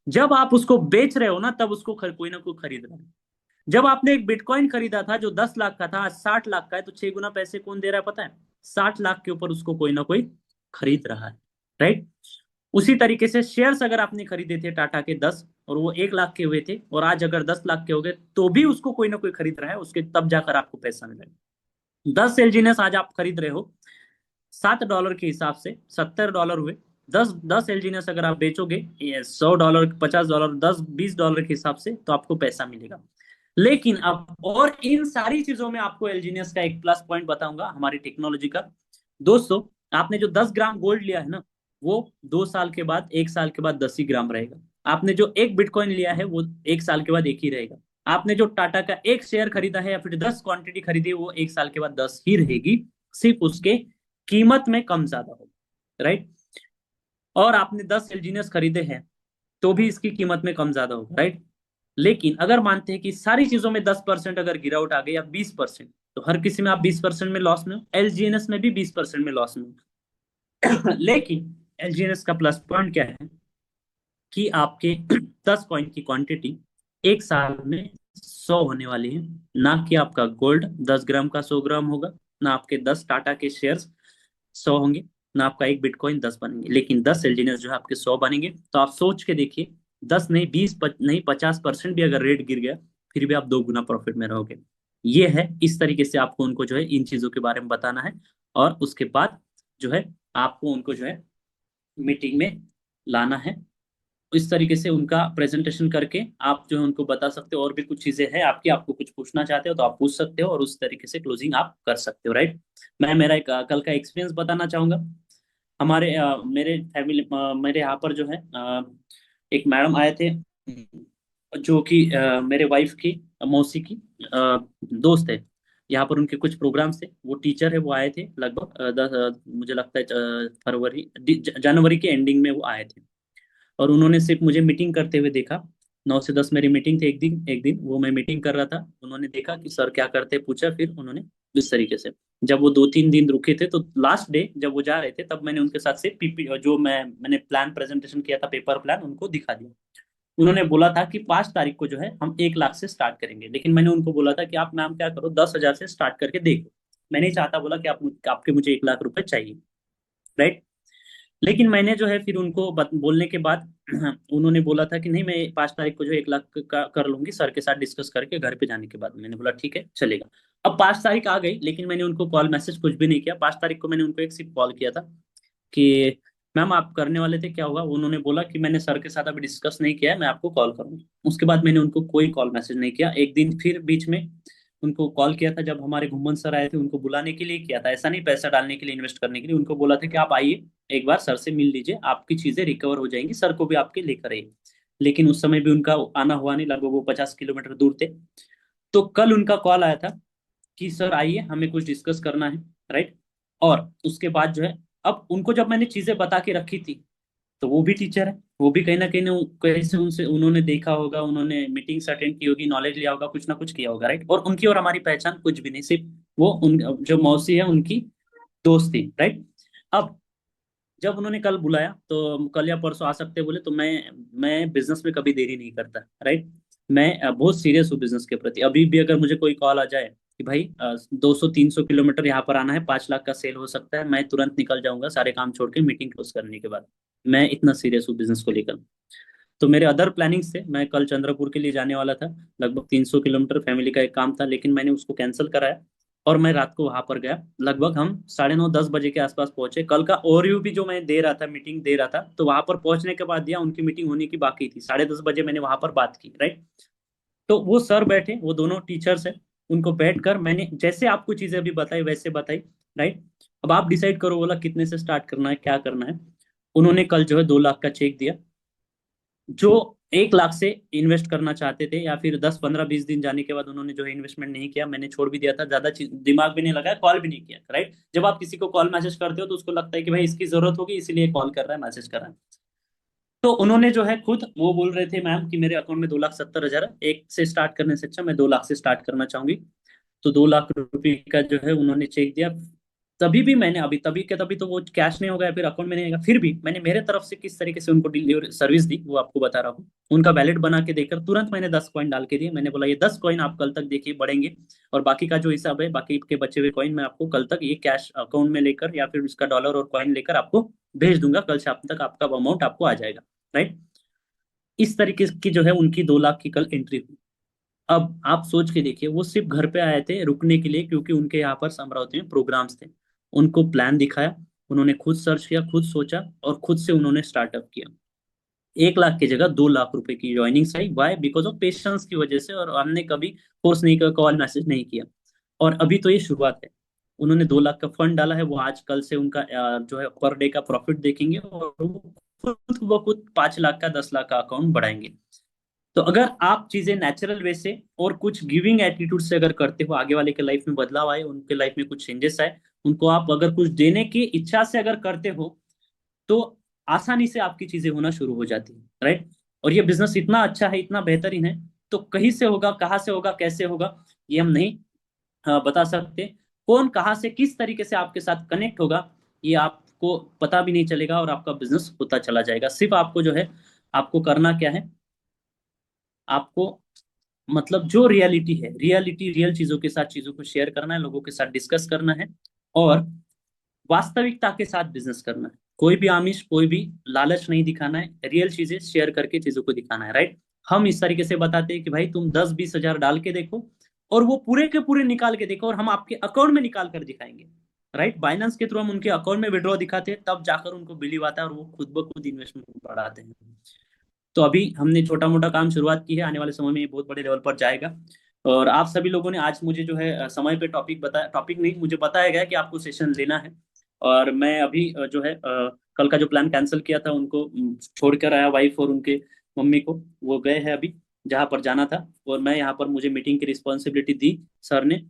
जब आप उसको बेच रहे हो ना, तब उसको कोई ना कोई खरीद रहा है। जब आपने एक बिटकॉइन खरीदा था जो 10 लाख का था, आज 60 लाख का है, तो 6 गुना पैसे कौन दे रहा है पता है? 60 लाख के ऊपर उसको कोई ना कोई खरीद रहा है, राइट। उसी तरीके से शेयर्स अगर आपने खरीदे थे टाटा के 10, और वो 1 लाख के हुए थे, और आज अगर 10 लाख के हो गए, तो भी उसको कोई ना कोई खरीद रहा है, उसके तब जाकर आपको पैसा मिलेगा। 10 एलजीनेस आज आप खरीद रहे हो, $7 के हिसाब से $70 हुए। 10 10 एलजीनेस अगर आप बेचोगे, ये $100, $50, 10 20 डॉलर के हिसाब से, तो आपको पैसा मिलेगा। लेकिन अब और इन सारी चीजों में आपको एलजीनियस का एक प्लस पॉइंट बताऊंगा, हमारी टेक्नोलॉजी का। दोस्तों, आपने जो 10 ग्राम गोल्ड लिया है ना, वो 2 साल के बाद, 1 साल के बाद 10 ही ग्राम रहेगा। आपने जो एक बिटकॉइन लिया है वो 1 साल के बाद एक ही रहेगा। आपने जो टाटा का एक शेयर खरीदा है या फिर 10 क्वांटिटी खरीदी है, वो 1 साल के बाद 10 ही रहेगी। सिर्फ उसके कीमत में कम ज्यादा होगा, राइट। और आपने 10 एलजीनियस खरीदे हैं तो भी इसकी कीमत में कम ज्यादा होगा, राइट। लेकिन अगर मानते हैं कि सारी चीजों में 10% अगर गिरावट आ गई या 20%, तो हर किसी में आप 20% में लॉस में हो, एलजीएनएस में भी 20% में लॉस में हो। लेकिन एलजीएनएस का प्लस पॉइंट क्या है कि आपके 10 कॉइन की क्वांटिटी एक साल में 100 होने वाली है। ना कि आपका गोल्ड 10 ग्राम का 100 ग्राम होगा, ना आपके 10 टाटा के शेयर्स 100 होंगे, ना आपका एक बिटकॉइन 10 बनेंगे, लेकिन 10 एलजीनियस जो है आपके 100 बनेंगे। तो आप सोच के देखिए, 10 नहीं, 20 नहीं, 50% भी अगर रेट गिर गया, फिर भी आप 2 गुना प्रॉफिट में रहोगे। ये है, इस तरीके से आपको उनको जो है इन चीजों के बारे में बताना है। और उसके बाद जो है आपको उनको जो है मीटिंग में लाना है। इस तरीके से उनका प्रेजेंटेशन करके आप जो है उनको बता सकते हो। और भी कुछ चीजें हैं आपकी, आपको कुछ पूछना चाहते हो तो आप पूछ सकते हो, और उस तरीके से क्लोजिंग आप कर सकते हो, राइट। मैं मेरा एक कल का एक्सपीरियंस बताना चाहूंगा। मेरे फैमिली, मेरे यहाँ पर जो है एक मैडम आए थे, जो कि मेरे वाइफ की मौसी की दोस्त है। यहाँ पर उनके कुछ प्रोग्राम्स थे, वो टीचर है, वो आए थे लगभग मुझे लगता है जनवरी के एंडिंग में वो आए थे। और उन्होंने सिर्फ मुझे मीटिंग करते हुए देखा। 9 से 10 मेरी मीटिंग थी, एक दिन वो मैं मीटिंग कर रहा था, उन्होंने देखा कि सर क्या करते हैं, पूछा, फिर उन्होंने इस तरीके से, जब वो 2-3 दिन रुके थे, तो लास्ट डे जब वो जा रहे थे, तब मैंने उनके साथ से पीपी जो मैंने प्लान प्रेजेंटेशन किया था, पेपर प्लान, उनको दिखा दिया। उन्होंने बोला था कि 5 तारीख को जो है हम 1 लाख से स्टार्ट करेंगे, लेकिन मैंने उनको बोला था कि आप मैम क्या करो, 10,000 से स्टार्ट करके देखो। मैं नहीं चाहता बोला कि आपके मुझे 1 लाख रुपए चाहिए, राइट। लेकिन मैंने जो है फिर उनको बोलने के बाद उन्होंने बोला था कि नहीं, मैं 5 तारीख को जो 1 लाख का कर लूंगी, सर के साथ डिस्कस करके घर पे जाने के बाद। मैंने बोला ठीक है, चलेगा। अब 5 तारीख आ गई, लेकिन मैंने उनको कॉल मैसेज कुछ भी नहीं किया। 5 तारीख को मैंने उनको एक सिर्फ कॉल किया था कि मैम आप करने वाले थे, क्या हुआ। उन्होंने बोला कि मैंने सर के साथ अभी डिस्कस नहीं किया है, मैं आपको कॉल करूंगा। उसके बाद मैंने उनको कोई कॉल मैसेज नहीं किया। एक दिन फिर बीच में उनको कॉल किया था, जब हमारे घुमन सर आए थे, उनको बुलाने के लिए किया था, ऐसा नहीं पैसा डालने के लिए, इन्वेस्ट करने के लिए। उनको बोला था कि आप आइए, एक बार सर से मिल लीजिए, आपकी चीजें रिकवर हो जाएंगी, सर को भी आपके लेकर आइए। लेकिन उस समय भी उनका आना हुआ नहीं, लगभग वो 50 किलोमीटर दूर थे। तो कल उनका कॉल आया था कि सर आइए, हमें कुछ डिस्कस करना है, राइट। और उसके बाद जो है, अब उनको जब मैंने चीजें बता के रखी थी, तो वो भी टीचर है, वो भी कहीं ना कहीं कहीं से उनसे उन्होंने देखा होगा, उन्होंने मीटिंग्स अटेंड की होगी, नॉलेज लिया होगा, कुछ ना कुछ किया होगा, राइट। और उनकी और हमारी पहचान कुछ भी नहीं, सिर्फ वो उन जो मौसी है उनकी दोस्त थी, राइट। अब जब उन्होंने कल बुलाया, तो कल या परसों आ सकते बोले, तो मैं बिजनेस में कभी देरी नहीं करता, राइट। मैं बहुत सीरियस हूँ बिजनेस के प्रति। अभी भी अगर मुझे कोई कॉल आ जाए कि भाई 200-300 किलोमीटर यहाँ पर आना है, 5 लाख का सेल हो सकता है, मैं तुरंत निकल जाऊंगा सारे काम छोड़ के, मीटिंग क्लोज करने के बाद। मैं इतना सीरियस हूँ बिजनेस को लेकर। तो मेरे अदर प्लानिंग्स थे, मैं कल चंद्रपुर के लिए जाने वाला था, लगभग 300 किलोमीटर, फैमिली का एक काम था, लेकिन मैंने उसको कैंसिल कराया। और मैं रात को वहां पर गया, लगभग हम 9:30-10 बजे के आसपास पहुंचे। कल का ओवरव्यू भी जो मैं दे रहा था, मीटिंग दे रहा था, तो वहां पर पहुंचने के बाद दिया, उनकी मीटिंग होने की बाकी थी। 10:30 बजे मैंने वहां पर बात की, राइट। तो वो सर बैठे, वो दोनों टीचर्स हैं, उनको बैठकर मैंने जैसे आपको चीजें अभी बताई वैसे बताई, राइट। अब आप डिसाइड करो, बोला कितने से स्टार्ट करना है, क्या करना है। उन्होंने कल जो है 2 लाख का चेक दिया। जो 1 लाख से इन्वेस्ट करना चाहते थे, या फिर 10-15-20 दिन जाने के बाद उन्होंने जो है इन्वेस्टमेंट नहीं किया, मैंने छोड़ भी दिया था, ज्यादा दिमाग भी नहीं लगाया, कॉल भी नहीं किया, राइट। जब आप किसी को कॉल मैसेज करते हो तो उसको लगता है कि भाई इसकी जरूरत होगी, इसीलिए कॉल कर रहा है, मैसेज कर रहा है। तो उन्होंने जो है खुद वो बोल रहे थे, मैम कि मेरे अकाउंट में 2,70,000 है, एक से स्टार्ट करने से अच्छा मैं 2 लाख से स्टार्ट करना चाहूंगी। तो 2 लाख रुपए का जो है उन्होंने चेक दिया। तभी भी मैंने, अभी तभी के तभी तो वो कैश नहीं हो गया, फिर अकाउंट में नहीं आएगा, फिर भी मैंने मेरे तरफ से किस तरीके से उनको डिलीवर सर्विस दी, वो आपको बता रहा हूँ। उनका वैलेट बना के देकर तुरंत मैंने 10 कॉइन डाल के दिए। मैंने बोला ये 10 कॉइन आप कल तक देखिए बढ़ेंगे, और बाकी का जो हिसाब है, बाकी के बचे हुए कॉइन मैं आपको कल तक ये कैश अकाउंट में लेकर, या फिर उसका डॉलर और कॉइन लेकर आपको भेज दूंगा, कल शाम तक आपका अमाउंट आपको आ जाएगा, राइट। इस तरीके की जो है उनकी 2 लाख की कल एंट्री हुई। अब आप सोच के देखिए, वो सिर्फ घर पे आए थे रुकने के लिए, क्योंकि उनके यहाँ पर अमरावती में प्रोग्राम्स थे। उनको प्लान दिखाया, उन्होंने खुद सर्च किया, खुद सोचा, और खुद से उन्होंने स्टार्टअप किया। 1 लाख की जगह 2 लाख रुपए की joining I, why because of patience की वजह से, और हमने कभी फोर्स नहीं किया, कॉल मैसेज नहीं किया। और अभी तो ये शुरुआत है। उन्होंने 2 लाख का फंड डाला है, वो आज कल से उनका जो है पर डे का प्रॉफिट देखेंगे, और वो खुद 5 लाख का, 10 लाख का अकाउंट बढ़ाएंगे। तो अगर आप चीजें नेचुरल वे से और कुछ गिविंग एटीट्यूड से अगर करते हो, आगे वाले के लाइफ में बदलाव आए, उनके लाइफ में कुछ चेंजेस आए, उनको आप अगर कुछ देने की इच्छा से अगर करते हो, तो आसानी से आपकी चीजें होना शुरू हो जाती है, राइट। और ये बिजनेस इतना अच्छा है, इतना बेहतरीन है, तो कहीं से होगा, कहाँ से होगा, कैसे होगा, ये हम नहीं बता सकते। कौन कहाँ से किस तरीके से आपके साथ कनेक्ट होगा, ये आपको पता भी नहीं चलेगा, और आपका बिजनेस होता चला जाएगा। सिर्फ आपको जो है, आपको करना क्या है, आपको मतलब जो रियलिटी है, रियल चीजों के साथ चीजों को शेयर करना है, लोगों के साथ डिस्कस करना है। और वास्तविकता के साथ बिजनेस करना है। कोई भी आमिष, कोई भी लालच नहीं दिखाना है, रियल चीजें शेयर करके चीजों को दिखाना है, राइट। हम इस तरीके से बताते हैं कि भाई तुम 10-20 हजार डाल के देखो, और वो पूरे के पूरे निकाल के देखो, और हम आपके अकाउंट में निकाल कर दिखाएंगे, राइट। बाइनेंस के थ्रू हम उनके अकाउंट में विड्रॉ दिखाते हैं, तब जाकर उनको बिलीव आता है और वो खुद ब खुद इन्वेस्टमेंट बढ़ाते हैं। तो अभी हमने छोटा मोटा काम शुरुआत की है, आने वाले समय में ये बहुत बड़े लेवल पर जाएगा। और आप सभी लोगों ने आज मुझे जो है समय पे टॉपिक बताया, टॉपिक नहीं, मुझे बताया गया कि आपको सेशन लेना है। और मैं अभी जो है कल का जो प्लान कैंसिल किया था उनको छोड़ कर आया, वाइफ और उनके मम्मी को। वो गए हैं अभी जहाँ पर जाना था, और मैं यहाँ पर, मुझे मीटिंग की रिस्पॉन्सिबिलिटी दी सर ने,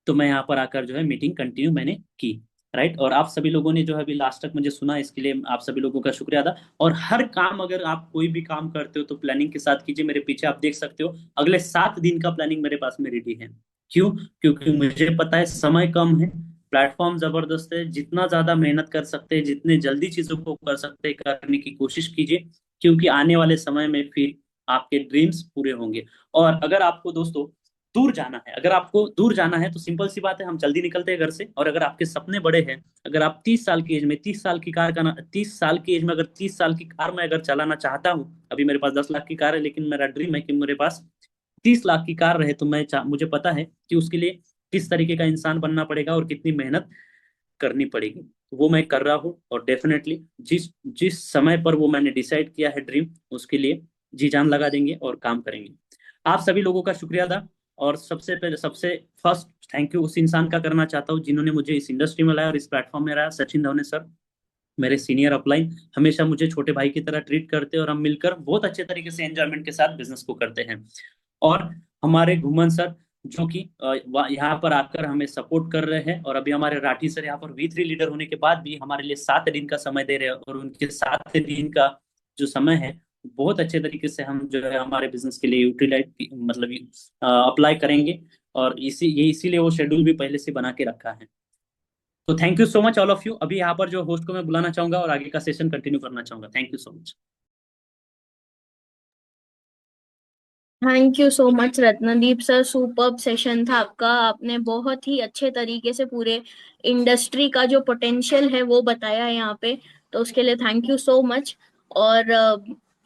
तो मैं यहाँ पर आकर जो है मीटिंग कंटिन्यू मैंने की, राइट। और आप सभी लोगों ने जो है अभी लास्ट तक मुझे सुना, इसके लिए आप सभी लोगों का शुक्रिया अदा। और हर काम, अगर आप कोई भी काम करते हो तो प्लानिंग के साथ कीजिए। मेरे पीछे आप देख सकते हो, अगले 7 दिन का प्लानिंग मेरे पास में रेडी है। क्यों? क्योंकि मुझे पता है समय कम है, प्लेटफॉर्म जबरदस्त है, जितना ज्यादा मेहनत कर सकते हैं, जितने जल्दी चीजों को कर सकते हैं, करने की कोशिश कीजिए। क्योंकि आने वाले समय में फिर आपके ड्रीम्स पूरे होंगे। और अगर आपको दोस्तों दूर जाना है, अगर आपको दूर जाना है तो सिंपल सी बात है, हम जल्दी निकलते हैं घर से। और अगर आपके सपने बड़े हैं, अगर आप 30 साल की एज में, 30 साल की कार का, 30 साल की एज में अगर 30 साल की कार मैं अगर चलाना चाहता हूँ, अभी मेरे पास 10 लाख की कार है, लेकिन मेरा ड्रीम है कि मेरे पास 30 लाख की कार रहे, तो मुझे पता है कि उसके लिए किस तरीके का इंसान बनना पड़ेगा और कितनी मेहनत करनी पड़ेगी। तो वो मैं कर रहा हूँ, और डेफिनेटली जिस जिस समय पर वो मैंने डिसाइड किया है ड्रीम, उसके लिए जी जान लगा देंगे और काम करेंगे। आप सभी लोगों का शुक्रिया अदा। और सबसे पहले, सबसे फर्स्ट थैंक यू उस इंसान का करना चाहता हूँ जिन्होंने मुझे इस इंडस्ट्री में लाया और इस प्लेटफॉर्म में लाया, सचिन धवने सर, मेरे सीनियर अपलाइन। हमेशा मुझे छोटे भाई की तरह ट्रीट करते हैं, और हम मिलकर बहुत अच्छे तरीके से एंजॉयमेंट के साथ बिजनेस को करते हैं। और हमारे घुमन सर, जो कि यहाँ पर आकर हमें सपोर्ट कर रहे हैं, और अभी हमारे राठी सर यहाँ पर V3 लीडर होने के बाद भी हमारे लिए 7 दिन का समय दे रहे हैं, और उनके 7 दिन का जो समय है, बहुत अच्छे तरीके से हम जो है हमारे बिजनेस के लिए यूटिलाइज, मतलब अप्लाई करेंगे। और इसीलिए वो शेड्यूल भी पहले से बना के रखा है। तो thank you so much all of you. अभी यहाँ पर जो होस्ट को मैं बुलाना चाहूंगा और आगे का सेशन कंटिन्यू करना चाहूंगा। Thank you so much. Thank you so much Ratnadeep sir, superb session था आपका। आपने बहुत ही अच्छे तरीके से पूरे इंडस्ट्री का जो पोटेंशियल है वो बताया है यहाँ पे, तो उसके लिए थैंक यू सो मच। और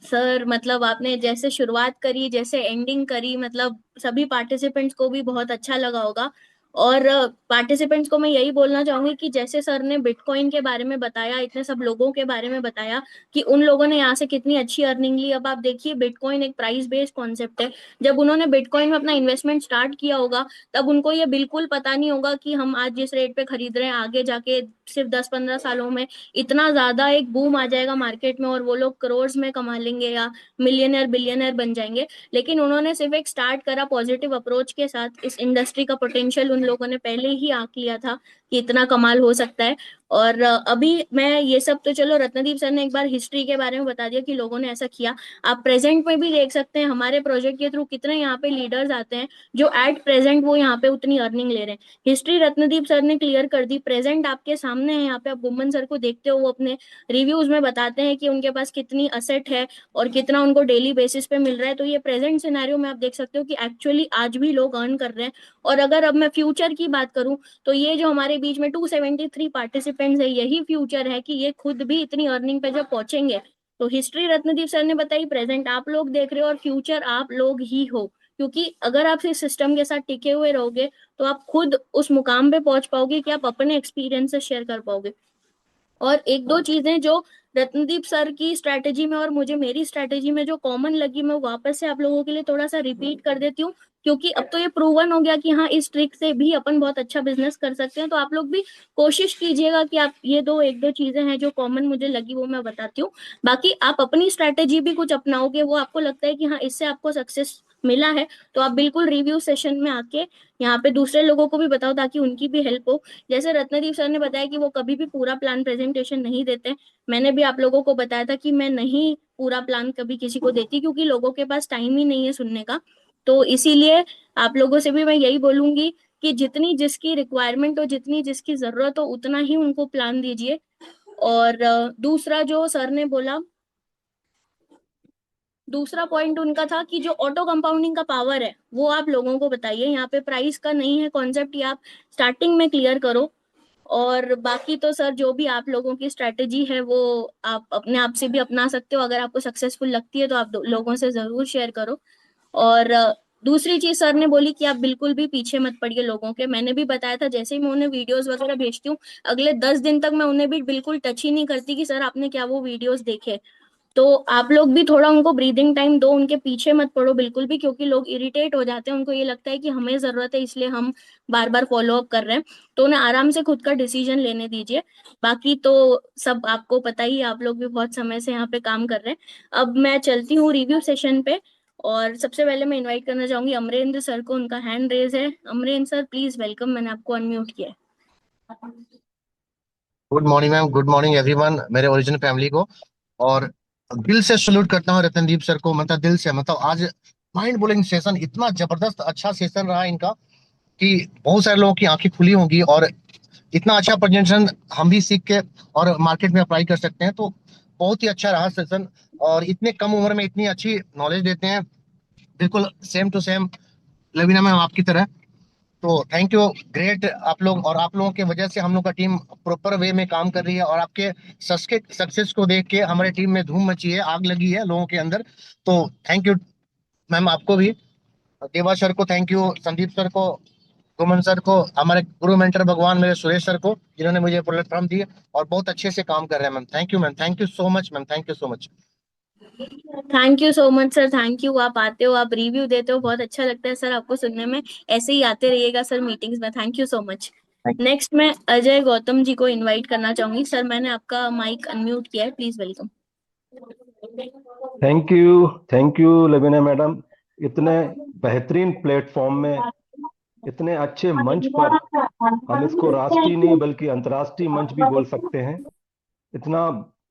सर मतलब आपने जैसे शुरुआत करी, जैसे एंडिंग करी, मतलब सभी पार्टिसिपेंट्स को भी बहुत अच्छा लगा होगा। और पार्टिसिपेंट्स को मैं यही बोलना चाहूंगी कि जैसे सर ने बिटकॉइन के बारे में बताया, इतने सब लोगों के बारे में बताया कि उन लोगों ने यहाँ से कितनी अच्छी अर्निंग ली। अब आप देखिए, बिटकॉइन एक प्राइस बेस्ड कॉन्सेप्ट है। जब उन्होंने बिटकॉइन में अपना इन्वेस्टमेंट स्टार्ट किया होगा, तब उनको ये बिल्कुल पता नहीं होगा कि हम आज जिस रेट पे खरीद रहे हैं, आगे जाके सिर्फ 10-15 सालों में इतना ज्यादा एक बूम आ जाएगा मार्केट में, और वो लोग करोड़ में कमा लेंगे या मिलियनर बिलियनर बन जाएंगे। लेकिन उन्होंने सिर्फ एक स्टार्ट करा पॉजिटिव अप्रोच के साथ। इस इंडस्ट्री का पोटेंशियल उन लोगों ने पहले ही आंक लिया था कि इतना कमाल हो सकता है। और अभी मैं ये सब तो चलो, रत्नदीप सर ने एक बार हिस्ट्री के बारे में बता दिया कि लोगों ने ऐसा किया। आप प्रेजेंट में भी देख सकते हैं हमारे प्रोजेक्ट के थ्रू कितने यहाँ पे लीडर्स आते हैं जो एट प्रेजेंट वो यहाँ पे उतनी अर्निंग ले रहे हैं। हिस्ट्री रत्नदीप सर ने क्लियर कर दी, प्रेजेंट आपके सामने है। यहाँ पे आप गुम्मन सर को देखते हो, वो अपने रिव्यूज में बताते हैं कि उनके पास कितनी असेट है और कितना उनको डेली बेसिस पे मिल रहा है। तो ये प्रेजेंट सिनेरियो में आप देख सकते हो कि एक्चुअली आज भी लोग अर्न कर रहे हैं। और अगर अब मैं फ्यूचर की बात करूं, तो ये जो हमारे बीच में 273 पार्टिसिपेंट्स है, यही फ्यूचर है कि ये खुद भी इतनी अर्निंग पे जब पहुंचेंगे। तो हिस्ट्री रत्नदीप सर ने बताई, प्रेजेंट आप लोग देख रहे हो और फ्यूचर आप लोग ही हो। क्योंकि अगर आप इस सिस्टम के साथ टिके हुए रहोगे, तो आप खुद उस मुकाम पे पहुंच पाओगे कि आप अपने एक्सपीरियंस से शेयर कर पाओगे। और एक दो चीजें जो रत्नदीप सर की स्ट्रैटेजी में और मुझे मेरी स्ट्रैटेजी में जो कॉमन लगी, मैं वापस से आप लोगों के लिए थोड़ा सा रिपीट कर देती हूँ। क्योंकि अब तो ये प्रूवन हो गया कि हाँ, इस ट्रिक से भी अपन बहुत अच्छा बिजनेस कर सकते हैं। तो आप लोग भी कोशिश कीजिएगा कि आप ये दो एक दो चीजें हैं जो कॉमन मुझे लगी, वो मैं बताती हूँ। बाकी आप अपनी स्ट्रैटेजी भी कुछ अपनाओगे, वो आपको लगता है कि हाँ, इससे आपको सक्सेस मिला है, तो आप बिल्कुल रिव्यू सेशन में आके यहाँ पे दूसरे लोगों को भी बताओ, ताकि उनकी भी हेल्प हो। जैसे रत्नदीप सर ने बताया कि वो कभी भी पूरा प्लान प्रेजेंटेशन नहीं देते, मैंने भी आप लोगों को बताया था कि मैं नहीं पूरा प्लान कभी किसी को देती, क्योंकि लोगों के पास टाइम ही नहीं है सुनने का। तो इसीलिए आप लोगों से भी मैं यही बोलूंगी कि जितनी जिसकी रिक्वायरमेंट हो, जितनी जिसकी जरूरत हो, उतना ही उनको प्लान दीजिए। और दूसरा जो सर ने बोला, दूसरा पॉइंट उनका था कि जो ऑटो कंपाउंडिंग का पावर है वो आप लोगों को बताइए। यहाँ पे प्राइस का नहीं है कॉन्सेप्ट, ये आप स्टार्टिंग में क्लियर करो। और बाकी तो सर जो भी आप लोगों की स्ट्रैटेजी है वो आप अपने आप से भी अपना सकते हो, अगर आपको सक्सेसफुल लगती है तो आप लोगों से जरूर शेयर करो। और दूसरी चीज सर ने बोली कि आप बिल्कुल भी पीछे मत पड़िए लोगों के। मैंने भी बताया था, जैसे ही मैं उन्हें वीडियोस वगैरह भेजती हूँ, अगले 10 दिन तक मैं उन्हें भी बिल्कुल टच ही नहीं करती कि सर आपने क्या वो वीडियोस देखे। तो आप लोग भी थोड़ा उनको ब्रीदिंग टाइम दो, उनके पीछे मत पड़ो बिल्कुल भी, क्योंकि लोग इरिटेट हो जाते हैं, उनको ये लगता है कि हमें जरूरत है इसलिए हम बार बार फॉलो अप कर रहे हैं। तो उन्हें आराम से खुद का डिसीजन लेने दीजिए। बाकी तो सब आपको पता ही है, आप लोग भी बहुत समय से यहाँ पे काम कर रहे हैं। अब मैं चलती हूँ रिव्यू सेशन पे। और सबसे पहले मैं इनवाइट करना चाहूंगी अमरेंद्र सर को, उनका हैंड रेज है। अमरेंद्र सर प्लीज वेलकम, मैंने आपको अनम्यूट किया है। Good morning ma'am, good morning everyone, मेरे ओरिजिनल फैमिली को। और दिल से सल्यूट करता हूँ रतनदीप सर को, मतलब दिल से। मतलब आज माइंड ब्लोइंग सेशन, इतना जबरदस्त अच्छा सेशन रहा इनका कि बहुत सारे लोगों की आंखें खुली होंगी। और इतना अच्छा प्रेजेंटेशन हम भी सीख के और मार्केट में अप्लाई कर सकते हैं। तो बहुत ही अच्छा रहा सेशन। और इतने कम उम्र में इतनी अच्छी नॉलेज देते हैं, बिल्कुल same to same Lavina ma'am आपकी तरह। तो थैंक यू, ग्रेट आप लोग। और आप लोगों की वजह से हम लोग का टीम प्रॉपर वे में काम कर रही है। और आपके सक्सेस को देख के हमारे टीम में धूम मची है, आग लगी है लोगों के अंदर। तो थैंक यू मैम, आपको भी। देवा सर को थैंक यू, संदीप सर को, गुमन सर को, हमारे गुरु मेंटर भगवान मेरे सुरेश सर को, जिन्होंने मुझे प्लेटफॉर्म दिए और बहुत अच्छे से काम कर रहे हैं ma'am. Thank you ma'am, thank you so much ma'am, thank you so much. Thank you so much sir, thank you. आप आते हो, आप रिव्यू देते हो, बहुत अच्छा लगता है सर आपको सुनने में। ऐसे ही आते रहिएगा सर मीटिंग्स में। Thank you so much. Next मैं अजय गौतम जी को इनवाइट करना चाहूंगी। सर मैंने आपका माइक अनम्यूट किया है, please welcome. Thank you Lavina madam. इतने बेहतरीन प्लेटफॉर्म में, इतने अच्छे मंच पर, हम इसको राष्ट्रीय नहीं बल्कि अंतर्राष्ट्रीय मंच भी बोल सकते हैं, इतना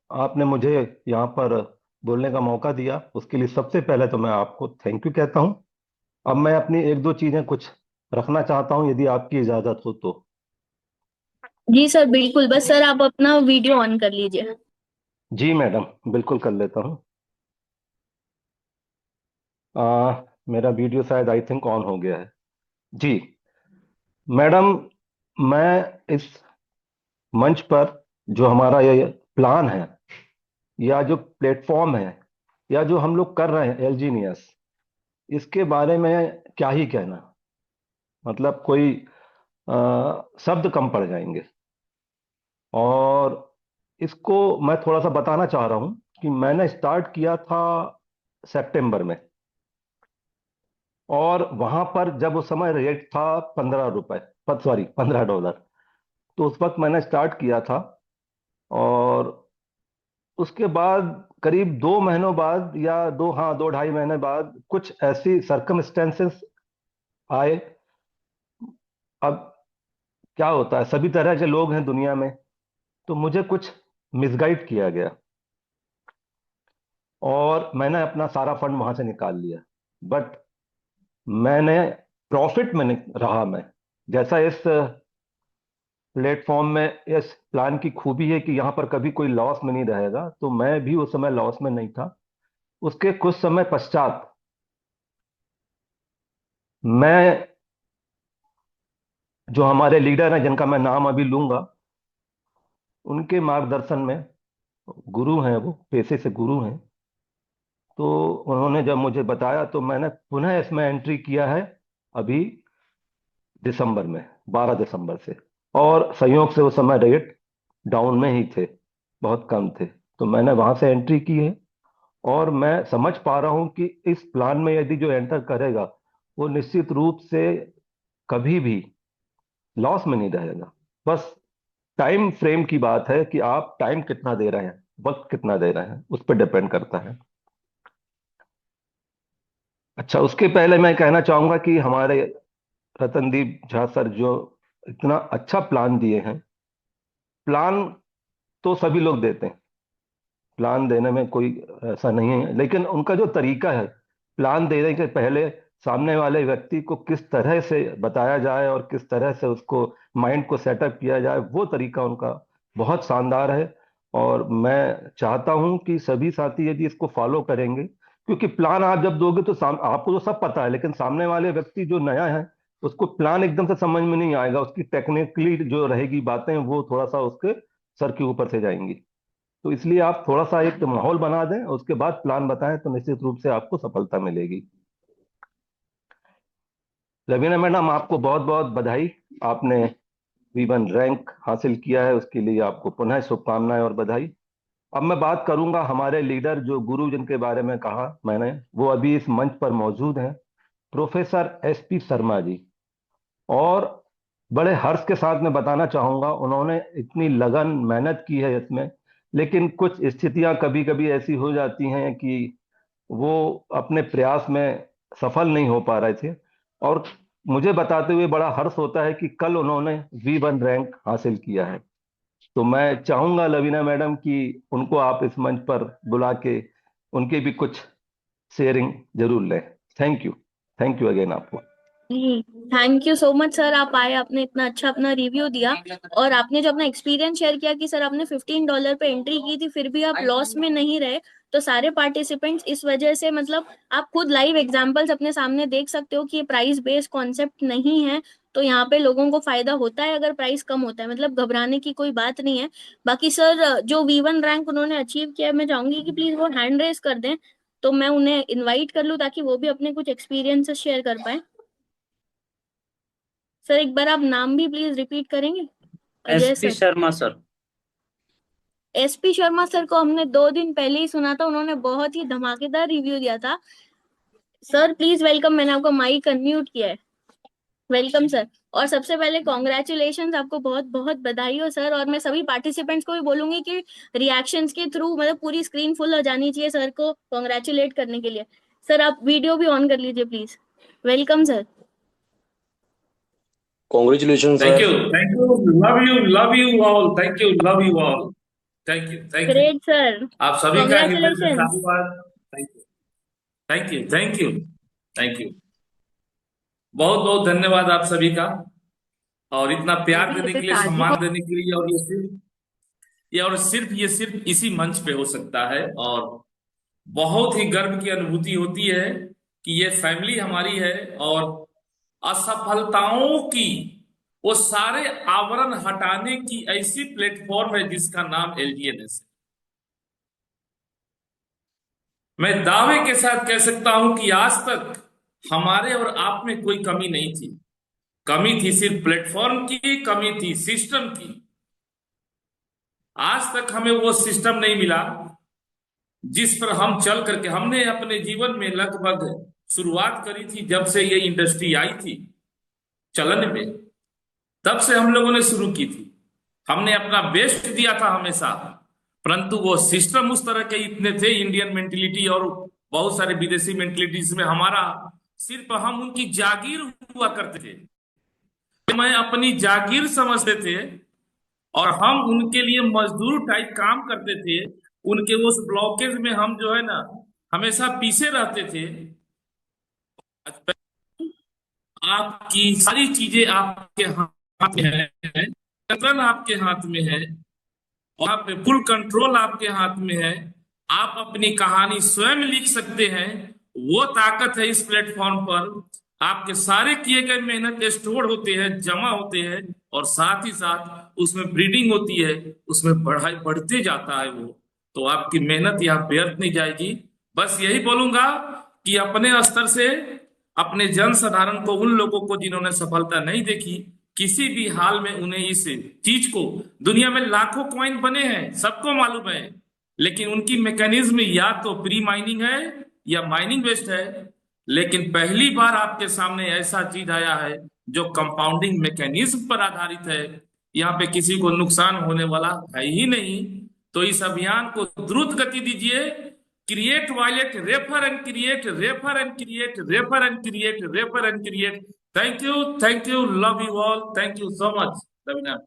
आपने मुझे यहाँ पर बोलने का मौका दिया, उसके लिए सबसे पहले तो मैं आपको थैंक यू कहता हूँ। अब मैं अपनी एक दो चीजें कुछ रखना चाहता हूँ, यदि आपकी इजाजत हो तो। जी सर बिल्कुल, बस सर आप अपना वीडियो ऑन कर लीजिए। जी मैडम, बिल्कुल कर लेता हूँ। मेरा वीडियो शायद आई थिंक ऑन हो गया है। जी मैडम, मैं इस मंच पर जो हमारा ये प्लान है, या जो प्लेटफॉर्म है, या जो हम लोग कर रहे हैं एलजीनियस, इसके बारे में क्या ही कहना। मतलब कोई शब्द कम पड़ जाएंगे। और इसको मैं थोड़ा सा बताना चाह रहा हूं कि मैंने स्टार्ट किया था सितंबर में। और वहां पर जब उस समय रेट था 15 रुपए, सॉरी $15। तो उस वक्त मैंने स्टार्ट किया था। और उसके बाद करीब 2 महीनों बाद, या दो ढाई महीने बाद, कुछ ऐसी सरकमस्टेंसेस आए। अब क्या होता है, सभी तरह के लोग हैं दुनिया में। तो मुझे कुछ मिसगाइड किया गया और मैंने अपना सारा फंड वहां से निकाल लिया। बट मैंने प्रॉफिट में नहीं रहा। मैं जैसा इस प्लेटफॉर्म में, इस प्लान की खूबी है कि यहाँ पर कभी कोई लॉस में नहीं रहेगा, तो मैं भी उस समय लॉस में नहीं था। उसके कुछ समय पश्चात मैं, जो हमारे लीडर हैं जिनका मैं नाम अभी लूंगा, उनके मार्गदर्शन में, गुरु हैं वो, पेशे से गुरु हैं, तो उन्होंने जब मुझे बताया तो मैंने पुनः इसमें एंट्री किया है अभी दिसंबर में, 12 दिसंबर से। और संयोग से उस समय रेट डाउन में ही थे, बहुत कम थे। तो मैंने वहां से एंट्री की है। और मैं समझ पा रहा हूं कि इस प्लान में यदि जो एंटर करेगा, वो निश्चित रूप से कभी भी लॉस में नहीं रहेगा। बस टाइम फ्रेम की बात है कि आप टाइम कितना दे रहे हैं, वक्त कितना दे रहे हैं, उस पर डिपेंड करता है। अच्छा, उसके पहले मैं कहना चाहूंगा कि हमारे रतनदीप झा सर जो इतना अच्छा प्लान दिए हैं। प्लान तो सभी लोग देते हैं, प्लान देने में कोई ऐसा नहीं है, लेकिन उनका जो तरीका है प्लान देने के पहले सामने वाले व्यक्ति को किस तरह से बताया जाए और किस तरह से उसको माइंड को सेटअप किया जाए, वो तरीका उनका बहुत शानदार है। और मैं चाहता हूं कि सभी साथी यदि इसको फॉलो करेंगे, क्योंकि प्लान आप जब दोगे तो आपको तो सब पता है, लेकिन सामने वाले व्यक्ति जो नया है उसको प्लान एकदम से समझ में नहीं आएगा, उसकी टेक्निकली जो रहेगी बातें वो थोड़ा सा उसके सर के ऊपर से जाएंगी। तो इसलिए आप थोड़ा सा एक माहौल बना दें, उसके बाद प्लान बताएं, तो निश्चित रूप से आपको सफलता मिलेगी। रवीना मैडम, आपको बहुत बहुत बधाई। आपने V1 रैंक हासिल किया है, उसके लिए आपको पुनः शुभकामनाएं और बधाई। अब मैं बात करूंगा हमारे लीडर, जो गुरु जिनके बारे में कहा मैंने, वो अभी इस मंच पर मौजूद हैं, प्रोफेसर SP शर्मा जी। और बड़े हर्ष के साथ मैं बताना चाहूंगा, उन्होंने इतनी लगन मेहनत की है इसमें, लेकिन कुछ स्थितियां कभी कभी ऐसी हो जाती हैं कि वो अपने प्रयास में सफल नहीं हो पा रहे थे। और मुझे बताते हुए बड़ा हर्ष होता है कि कल उन्होंने V1 रैंक हासिल किया है। तो मैं चाहूंगा लवीना मैडम कि उनको आप इस मंच पर बुला के उनके भी कुछ शेयरिंग जरूर लें। थैंक यू अगेन आपको। जी, thank you so much sir, आप आए, आपने इतना अच्छा अपना रिव्यू दिया और आपने जो अपना एक्सपीरियंस शेयर किया कि सर आपने $15 पे एंट्री की थी फिर भी आप लॉस में नहीं रहे। तो सारे पार्टिसिपेंट्स इस वजह से, मतलब आप खुद लाइव एग्जांपल्स अपने सामने देख सकते हो कि ये प्राइस बेस्ड कॉन्सेप्ट नहीं है। तो यहाँ पे लोगों को फायदा होता है अगर प्राइस कम होता है, मतलब घबराने की कोई बात नहीं है। बाकी सर जो V1 रैंक उन्होंने अचीव किया है, मैं चाहूंगी कि प्लीज वो हैंड रेस कर दें तो मैं उन्हें इनवाइट कर लूँ ताकि वो भी अपने कुछ एक्सपीरियंसेस शेयर कर पाए। सर एक बार आप नाम भी प्लीज रिपीट करेंगे। Ajay SP sir. Sharma sir. SP Sharma sir को हमने 2 दिन पहले ही सुना था, उन्होंने बहुत ही धमाकेदार रिव्यू दिया था। सर प्लीज वेलकम, मैंने आपको माइक अनम्यूट किया है। Welcome sir. और सबसे पहले कॉन्ग्रेचुलेशन, आपको बहुत बहुत बधाई हो सर। और मैं सभी पार्टिसिपेंट्स को भी बोलूंगी कि रिएक्शंस के थ्रू मतलब पूरी स्क्रीन फुल हो जानी चाहिए सर को कॉन्ग्रेचुलेट करने के लिए। सर आप वीडियो भी ऑन कर लीजिए please. Welcome sir. Congratulations, Thank sir. you. Thank you. Love you all. Thank you. Love you all. Thank you. Thank you. Great sir. आप सभी का हृदय से कॉन्ग्रेचुलेशन। साधुवाद। Thank you. Thank you. Thank you. Thank you. बहुत बहुत धन्यवाद आप सभी का, और इतना प्यार देने के लिए, सम्मान देने के लिए। और ये सिर्फ इसी मंच पे हो सकता है। और बहुत ही गर्व की अनुभूति होती है कि ये फैमिली हमारी है, और असफलताओं की वो सारे आवरण हटाने की ऐसी प्लेटफॉर्म है जिसका नाम LGNS है। मैं दावे के साथ कह सकता हूं कि आज तक हमारे और आप में कोई कमी नहीं थी। कमी थी सिर्फ प्लेटफॉर्म की, कमी थी सिस्टम की। आज तक हमें वो सिस्टम नहीं मिला जिस पर हम चल करके, हमने अपने जीवन में लगभग शुरुआत करी थी जब से ये इंडस्ट्री आई थी चलन में, तब से हम लोगों ने शुरू की थी। हमने अपना बेस्ट दिया था हमेशा, परंतु वो सिस्टम उस तरह के इतने थे, इंडियन मेंटेलिटी और बहुत सारे विदेशी मेंटेलिटीज में हमारा सिर्फ हम उनकी जागीर हुआ करते थे। मैं अपनी जागीर समझते थे और हम उनके लिए मजदूर टाइप काम करते थे। उनके उस ब्लॉकेज में हम जो है ना हमेशा पीछे रहते थे। आपकी सारी चीजें आपके हाथ में है, कंट्रोल आपके हाथ में है, और आप फुल कंट्रोल आपके हाथ में है। आप अपनी कहानी स्वयं लिख सकते हैं। वो ताकत है इस प्लेटफॉर्म पर। आपके सारे किए गए मेहनत स्टोर होते हैं, जमा होते हैं, और साथ ही साथ उसमें ब्रीडिंग होती है, उसमें बढ़ाई बढ़ते जाता है वो। तो आपकी मेहनत यहाँ व्यर्थ नहीं जाएगी। बस यही बोलूंगा कि अपने स्तर से अपने जन साधारण को, उन लोगों को जिन्होंने सफलता नहीं देखी, किसी भी हाल में उन्हें इस चीज को, दुनिया में लाखों कॉइन बने हैं सबको मालूम है, लेकिन उनकी मैकेनिज्म या तो प्री माइनिंग है या माइनिंग बेस्ड है। लेकिन पहली बार आपके सामने ऐसा चीज आया है जो कंपाउंडिंग मैकेनिज्म पर आधारित है। यहाँ पे किसी को नुकसान होने वाला है ही नहीं। तो इस अभियान को द्रुत गति दीजिए। Create wallet, refer and create, refer and create, refer and create, refer and create. Thank you, love you all, thank you so much Raveena.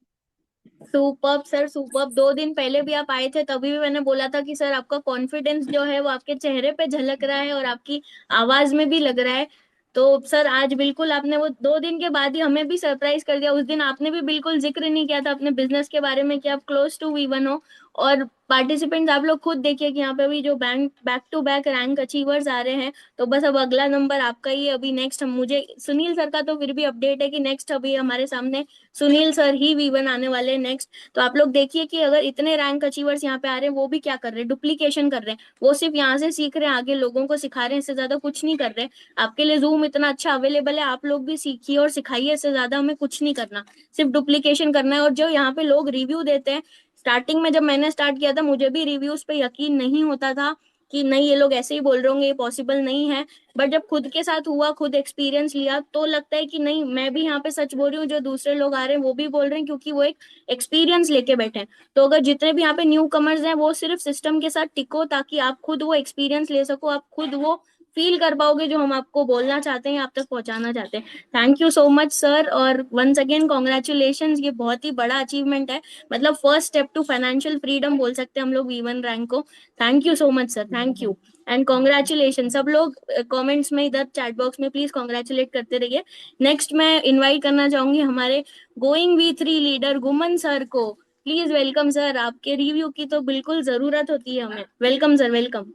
Superb sir, superb. 2 दिन पहले भी आप आए थे, तभी भी मैंने बोला था कि सर आपका कॉन्फिडेंस जो है वो आपके चेहरे पे झलक रहा है और आपकी आवाज में भी लग रहा है। तो सर आज बिल्कुल आपने वो 2 दिन के बाद ही हमें भी सरप्राइज कर दिया। उस दिन आपने भी बिल्कुल जिक्र नहीं किया था अपने बिजनेस के बारे में कि आप क्लोज टू V1 हो। और पार्टिसिपेंट्स आप लोग खुद देखिए कि यहाँ पे अभी जो back to back rank achievers आ रहे हैं, तो बस अब अगला नंबर आपका ही है। अभी नेक्स्ट हम मुझे सुनील सर का तो फिर भी अपडेट है कि नेक्स्ट अभी हमारे सामने सुनील सर ही V1 आने वाले हैं नेक्स्ट। तो आप लोग देखिए कि अगर इतने रैंक अचीवर्स यहाँ पे आ रहे हैं, वो भी क्या कर रहे हैं, डुप्लीकेशन कर रहे हैं। वो सिर्फ यहाँ से सीख रहे हैं, आगे लोगों को सिखा रहे हैं, इससे ज्यादा कुछ नहीं कर रहे। आपके लिए जूम इतना अच्छा अवेलेबल है, आप लोग भी सीखिए और सिखाइए, इससे ज्यादा हमें कुछ नहीं करना, सिर्फ डुप्लीकेशन करना है। और जो यहाँ पे लोग रिव्यू देते हैं, स्टार्टिंग में जब मैंने स्टार्ट किया था मुझे भी रिव्यूज पे यकीन नहीं होता था कि नहीं ये लोग ऐसे ही बोल रहे होंगे, ये पॉसिबल नहीं है। बट जब खुद के साथ हुआ, खुद एक्सपीरियंस लिया, तो लगता है कि नहीं, मैं भी यहाँ पे सच बोल रही हूँ, जो दूसरे लोग आ रहे हैं वो भी बोल रहे हैं, क्योंकि वो एक एक्सपीरियंस लेके बैठे हैं। तो अगर जितने भी यहाँ पे न्यू कमर्स हैं, वो सिर्फ सिस्टम के साथ टिको, ताकि आप खुद वो एक्सपीरियंस ले सको, आप खुद वो फील कर पाओगे जो हम आपको बोलना चाहते हैं, आप तक पहुंचाना चाहते हैं। Thank you so much sir, और वंस अगेन कॉन्ग्रेचुलेशन, ये बहुत ही बड़ा अचीवमेंट है। मतलब first step to financial freedom बोल सकते हैं हम लोग V1 रैंक को। Thank you so much sir, thank you and congratulation. सब लोग कमेंट्स में, इधर चैट बॉक्स में प्लीज कॉन्ग्रेचुलेट करते रहिए। नेक्स्ट मैं इनवाइट करना चाहूंगी हमारे going V3 leader Guman sir को। प्लीज वेलकम सर, आपके रिव्यू की तो बिल्कुल जरूरत होती है हमें। Welcome sir, welcome.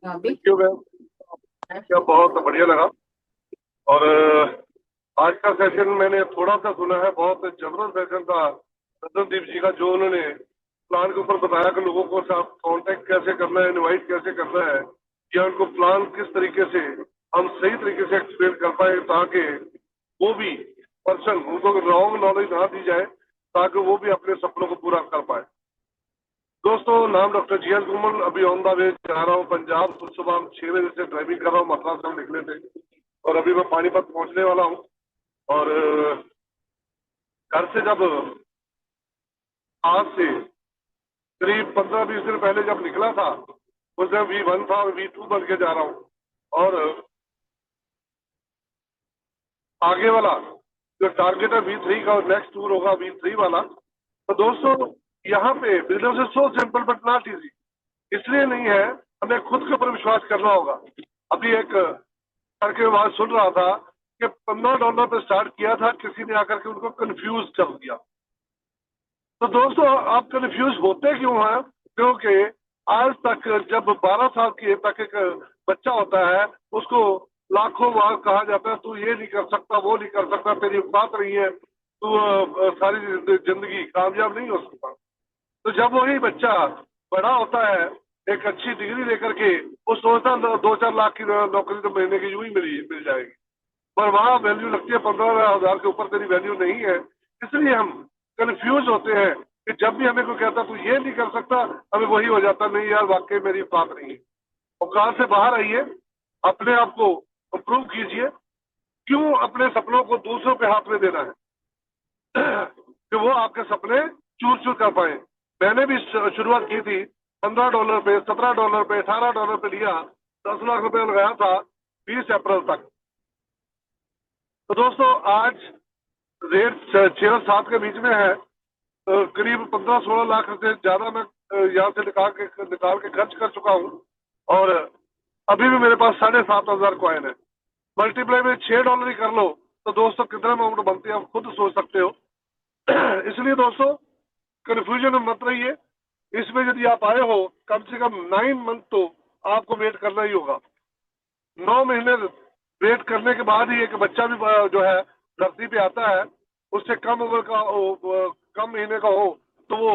Thank you ma'am, क्या बहुत बढ़िया लगा। और आज का सेशन मैंने थोड़ा सा सुना है, बहुत जबरदस्त सेशन था रतनदीप जी का, जो उन्होंने प्लान के ऊपर बताया कि लोगों को साथ कांटेक्ट कैसे करना है, इनवाइट कैसे करना है, या उनको प्लान किस तरीके से हम सही तरीके से एक्सप्लेन कर पाए, ताकि वो भी पर्सन, उनको रॉन्ग नॉलेज ना दी जाए, ताकि वो भी अपने सपनों को पूरा कर पाए। दोस्तों, नाम डॉक्टर GS गुमन, अभी ऑन द वे जा रहा हूँ पंजाब। सुबह 6 बजे से ड्राइविंग कर रहा हूँ, मथुरा से हम निकले थे और अभी मैं पानीपत पहुंचने वाला हूँ। और घर से जब आज से करीब 15-20 दिन पहले जब निकला था, उस दिन V1 था और V2 बन के जा रहा हूँ। और आगे वाला जो टारगेट है V3 का, और नेक्स्ट टूर होगा V3 वाला। तो दोस्तों, यहाँ पे business is so simple but not easy. इसलिए नहीं है, हमें खुद के ऊपर विश्वास करना होगा। अभी एक सर के बात सुन रहा था कि $15 पे स्टार्ट किया था, किसी ने आकर के उनको कंफ्यूज कर दिया। तो दोस्तों, आप कंफ्यूज होते क्यों हैं? क्योंकि आज तक जब 12 साल की एज तक एक बच्चा होता है, उसको लाखों बार कहा जाता है तू ये नहीं कर सकता, वो नहीं कर सकता, तेरी बात नहीं है, तू सारी जिंदगी कामयाब नहीं हो सकता। तो जब वही बच्चा बड़ा होता है, एक अच्छी डिग्री लेकर के, वो सोचता 2-4 लाख की नौकरी तो महीने की यूं ही मिल जाएगी, पर वहां वैल्यू लगती है 15,000 के ऊपर तेरी वैल्यू नहीं है। इसलिए हम कंफ्यूज होते हैं कि जब भी हमें कोई कहता तू ये नहीं कर सकता, हमें वही हो जाता, नहीं यार वाकई मेरी बात नहीं है। औकात से बाहर आइए, अपने आप को इम्प्रूव कीजिए। क्यों अपने सपनों को दूसरों के हाथ में देना है कि वो आपके सपने चूर चूर कर पाए। मैंने भी शुरुआत की थी $15 पे, $17 पे, $18 पे लिया, 10 लाख रुपए लगाया था 20 अप्रैल तक। तो दोस्तों, आज रेट 6-7 के बीच में है। करीब 15-16 लाख से ज्यादा मैं यहाँ से निकाल के खर्च कर चुका हूँ, और अभी भी मेरे पास 7,500 कॉइन है। मल्टीप्लाई में $6 ही कर लो तो दोस्तों कितना अमाउंट बनती है, आप खुद सोच सकते हो। इसलिए दोस्तों, कंफ्यूजन में मत रहिए। इसमें यदि आप आए हो, कम से कम 9 मंथ तो आपको वेट करना ही होगा। 9 महीने वेट करने के बाद ही एक बच्चा भी जो है धरती पे आता है। उससे कम उम्र का कम महीने का हो तो वो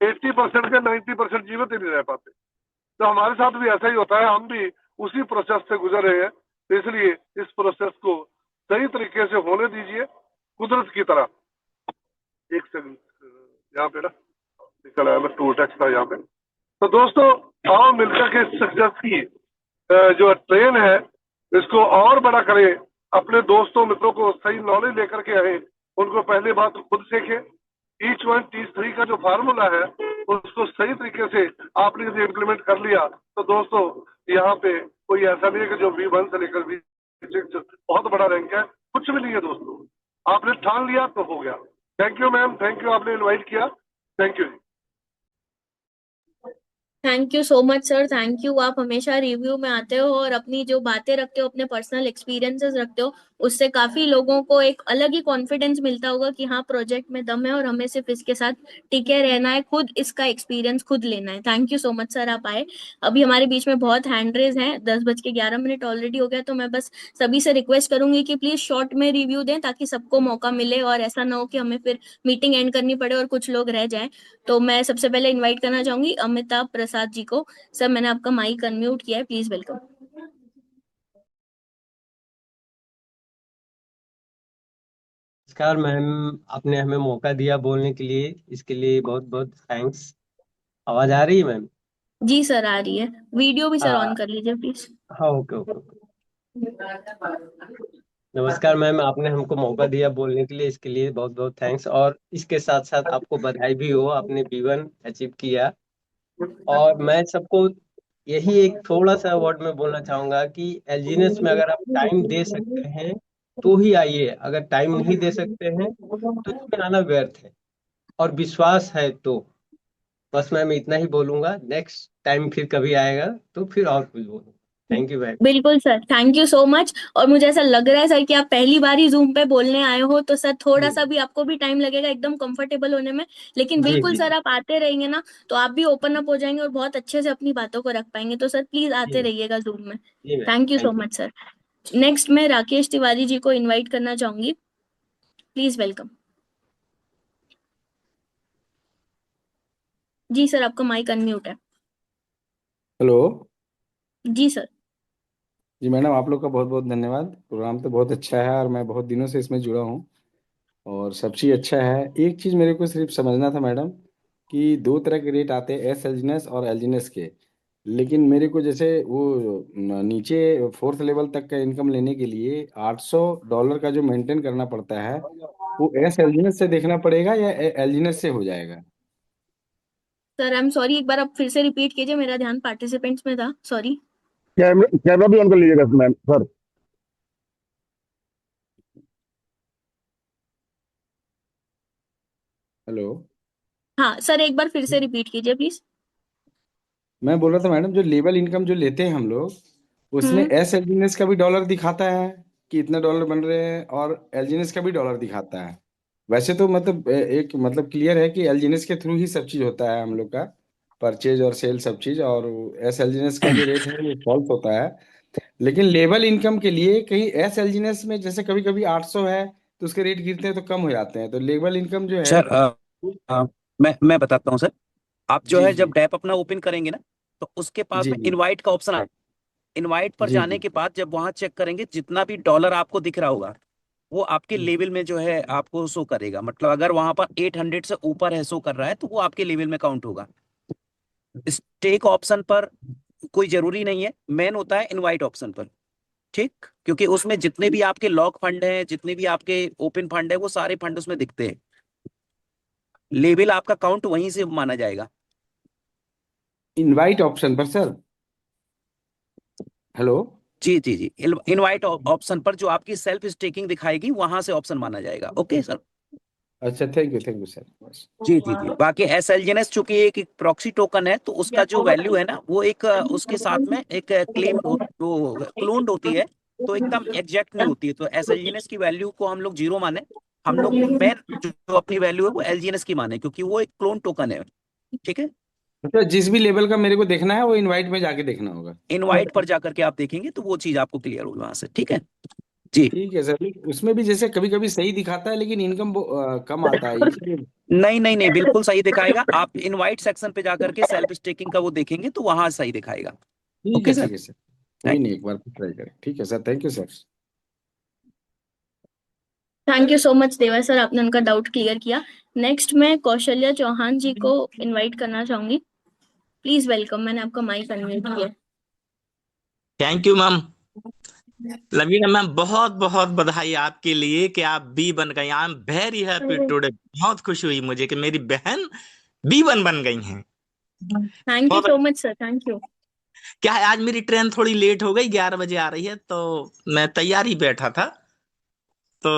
80% के 90% जीवित ही नहीं रह पाते। तो हमारे साथ भी ऐसा ही होता है, हम भी उसी प्रोसेस से गुजर रहे हैं। तो इसलिए इस प्रोसेस को सही तरीके से होने दीजिए, कुदरत की तरह। एक सेकंड, यहाँ पे ना निकल आया, मैं टूल टैक्स था यहाँ पे। तो दोस्तों, आओ मिलकर के सक्सेस की जो ट्रेन है इसको और बड़ा करें। अपने दोस्तों मित्रों को सही नॉलेज लेकर के आए, उनको पहले बात खुद सीखे। ईच 1 टीच 3 का जो फार्मूला है उसको सही तरीके से आपने यदि इम्प्लीमेंट कर लिया, तो दोस्तों यहाँ पे कोई ऐसा नहीं है कि जो V1 से लेकर V6 बहुत बड़ा रैंक है, कुछ भी नहीं है दोस्तों। आपने ठान लिया तो हो गया। Thank you ma'am, thank you, आपने इन्वाइट किया, thank you. Thank you so much sir, thank you. आप हमेशा रिव्यू में आते हो और अपनी जो बातें रखते हो, अपने पर्सनल एक्सपीरियंसेस रखते हो, उससे काफी लोगों को एक अलग ही कॉन्फिडेंस मिलता होगा कि हाँ प्रोजेक्ट में दम है और हमें सिर्फ इसके साथ टिके रहना है, खुद इसका एक्सपीरियंस खुद लेना है। Thank you so much sir, आप आए। अभी हमारे बीच में बहुत हैंड रेज हैं, 10:11 ऑलरेडी हो गया, तो मैं बस सभी से रिक्वेस्ट करूंगी कि प्लीज शॉर्ट में रिव्यू दें ताकि सबको मौका मिले और ऐसा ना हो कि हमें फिर मीटिंग एंड करनी पड़े और कुछ लोग रह जाएं। तो मैं सबसे पहले इनवाइट करना चाहूंगी अमिताभ प्रसाद जी को। सर मैंने आपका माइक अनम्यूट किया है, प्लीज वेलकम। नमस्कार मैम, आपने हमें मौका दिया बोलने के लिए, इसके लिए बहुत बहुत थैंक्स। आवाज आ रही है मैम? जी सर आ रही है, वीडियो भी सर ऑन हाँ कर लीजिए प्लीज। हाँ, ओके ओके ओके। नमस्कार मैम, आपने हमको मौका दिया बोलने के लिए, इसके लिए बहुत बहुत थैंक्स। और इसके साथ साथ आपको बधाई भी हो, आपने B1 अचीव किया। और मैं सबको यही एक थोड़ा सा वर्ड में बोलना चाहूंगा कि एलजीनेस में अगर आप टाइम दे सकते हैं तो ही आइए, अगर टाइम नहीं दे सकते हैं तो इसमें आना व्यर्थ है। और विश्वास है तो बस मैं इतना ही बोलूंगा। नेक्स्ट टाइम फिर कभी आएगा तो फिर और कुछ बोलूंगा। Thank you ma'am. बिल्कुल sir, thank you so much. और मुझे ऐसा लग रहा है सर कि आप पहली बार ही जूम पे बोलने आए हो, तो सर थोड़ा सा जी भी आपको भी टाइम लगेगा एकदम कंफर्टेबल होने में, लेकिन जी बिल्कुल जी सर आप आते रहेंगे ना तो आप भी ओपन अप हो जाएंगे और बहुत अच्छे से अपनी बातों को रख पाएंगे। तो सर प्लीज जी आते मैम। रहिएगा जूम में। जी ma'am, thank you so thank you. Much sir. Next मैं राकेश तिवारी जी को इनवाइट करना चाहूंगी, प्लीज वेलकम। जी सर आपका माइक अनम्यूट है। हेलो। जी सर। जी मैडम, आप लोग का बहुत बहुत धन्यवाद। प्रोग्राम तो बहुत अच्छा है और मैं बहुत दिनों से इसमें जुड़ा हूँ और सब चीज़ अच्छा है। एक चीज़ मेरे को सिर्फ समझना था मैडम कि दो तरह के रेट आते हैं, एस एलजीनेस और एलजीनेस के। लेकिन मेरे को जैसे वो नीचे फोर्थ लेवल तक का इनकम लेने के लिए $800 का जो मेंटेन करना पड़ता है, वो एस एलजीनेस से देखना पड़ेगा या एलजीनेस से हो जाएगा? सर आई एम सॉरी, एक बार आप फिर से रिपीट कीजिए, मेरा ध्यान पार्टिसिपेंट्स में था, सॉरी। कैमरा कैमरा भी ऑन कर लीजिएगा मैम सर। हेलो। हाँ सर एक बार फिर से रिपीट कीजिए प्लीज। मैं बोल रहा था मैडम, जो लेबल इनकम जो लेते हैं हम लोग, उसमें हम्म। एस एलजीनेस का भी डॉलर दिखाता है कि इतने डॉलर बन रहे हैं, और एलजीनेस का भी डॉलर दिखाता है। वैसे तो मतलब एक मतलब क्लियर है कि एलजीनेस के थ्रू ही सब चीज होता है हम लोग का, परचेज और सेल सब चीज, और एस एलजीनेस का जो रेट है वो फॉल्स होता है। लेकिन लेबल इनकम के लिए कहीं एस एलजीनेस में जैसे कभी कभी 800 है तो उसके रेट गिरते हैं तो कम हो जाते हैं, तो लेबल इनकम जो है। सर अ, मैं बताता हूँ सर। आप जो जी है जी जब डैप अपना ओपन करेंगे ना, तो उसके पास जी में जी इनवाइट का ऑप्शन आए। इनवाइट पर जी जाने जी के बाद जब वहां चेक करेंगे, जितना भी डॉलर आपको दिख रहा होगा वो आपके लेवल में जो है आपको शो करेगा। मतलब अगर वहां पर 800 से ऊपर है शो कर रहा है तो वो आपके लेवल में काउंट होगा। स्टेक ऑप्शन पर कोई जरूरी नहीं है, मेन होता है इनवाइट ऑप्शन पर। ठीक, क्योंकि उसमें जितने भी आपके लॉक फंड हैं, जितने भी आपके ओपन फंड है, वो सारे फंड उसमें दिखते हैं। लेवल आपका काउंट वहीं से माना जाएगा। इनवाइट ऑप्शन पर सर। हेलो। जी जी जी, इनवाइट ऑप्शन पर जो आपकी सेल्फ स्टेकिंग दिखाएगी वहां से ऑप्शन माना जाएगा। Okay sir. अच्छा, थैंक यू सर। जी जी जी, बाकी एसएलजीएनएस चूंकि एक प्रॉक्सी टोकन है, तो उसका जो वैल्यू है ना वो एक उसके साथ में एक क्लेम वो क्लोन्ड होती है, तो एकदम एग्जैक्ट नहीं होती है। तो एसएलजीएनएस की वैल्यू को हम लोग जीरो माने। हम लोग मेन जो अपनी वैल्यू है वो एलजीएनएस की माने, क्योंकि वो एक क्लोन टोकन है। ठीक है। अच्छा, जिस भी लेवल का मेरे को देखना है वो इनवाइट में जाके देखना होगा? इनवाइट पर जाकर के आप देखेंगे तो वो चीज आपको क्लियर होगी वहां से। ठीक है जी। ठीक है सर। उसमें भी जैसे कभी कभी सही दिखाता है लेकिन इनकम कम आता है, इसलिए। नहीं नहीं नहीं, बिल्कुल सही दिखाएगा। आप इनवाइट सेक्शन पे जाकर के सेल्फ स्टेकिंग का वो देखेंगे तो वहां सही दिखाएगा। Okay sir. ठीक है सर। कोई नहीं, एक बार ट्राई करें। ठीक है sir, thank you sir. Thank you so much देवा सर, आपने उनका डाउट क्लियर किया। नेक्स्ट मैं कौशल्या चौहान जी को इनवाइट करना चाहूंगी, प्लीज वेलकम। मैंने आपका माइक अनम्यूट किया। Thank you ma'am. Lavina ma'am, बहुत बहुत बधाई आपके लिए कि आप B1 गई। I am very happy today. बहुत खुशी हुई मुझे कि मेरी बहन B1 बन गई हैं। थैंक यू बहुत सो मच सर, थैंक यू। क्या है, आज मेरी ट्रेन थोड़ी लेट हो गई, 11 बजे आ रही है, तो मैं तैयार ही बैठा था। तो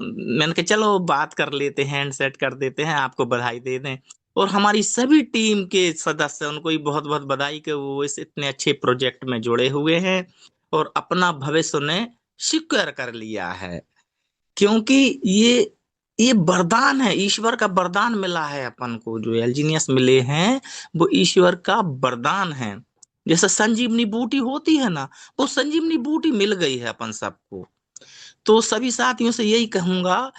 मैंने कहा चलो बात कर लेते हैं, हैंड सेट कर देते हैं, आपको बधाई दे दें। और हमारी सभी टीम के सदस्य, उनको भी बहुत बहुत बधाई कि वो इस इतने अच्छे प्रोजेक्ट में जुड़े हुए हैं और अपना भविष्य उन्हें सिक्योर कर लिया है, क्योंकि ये वरदान है, ईश्वर का वरदान मिला है अपन को। जो एलजीनियस मिले हैं वो ईश्वर का वरदान है। जैसे संजीवनी बूटी होती है ना, वो संजीवनी बूटी मिल गई है अपन सबको। तो सभी साथियों से यही कहूंगा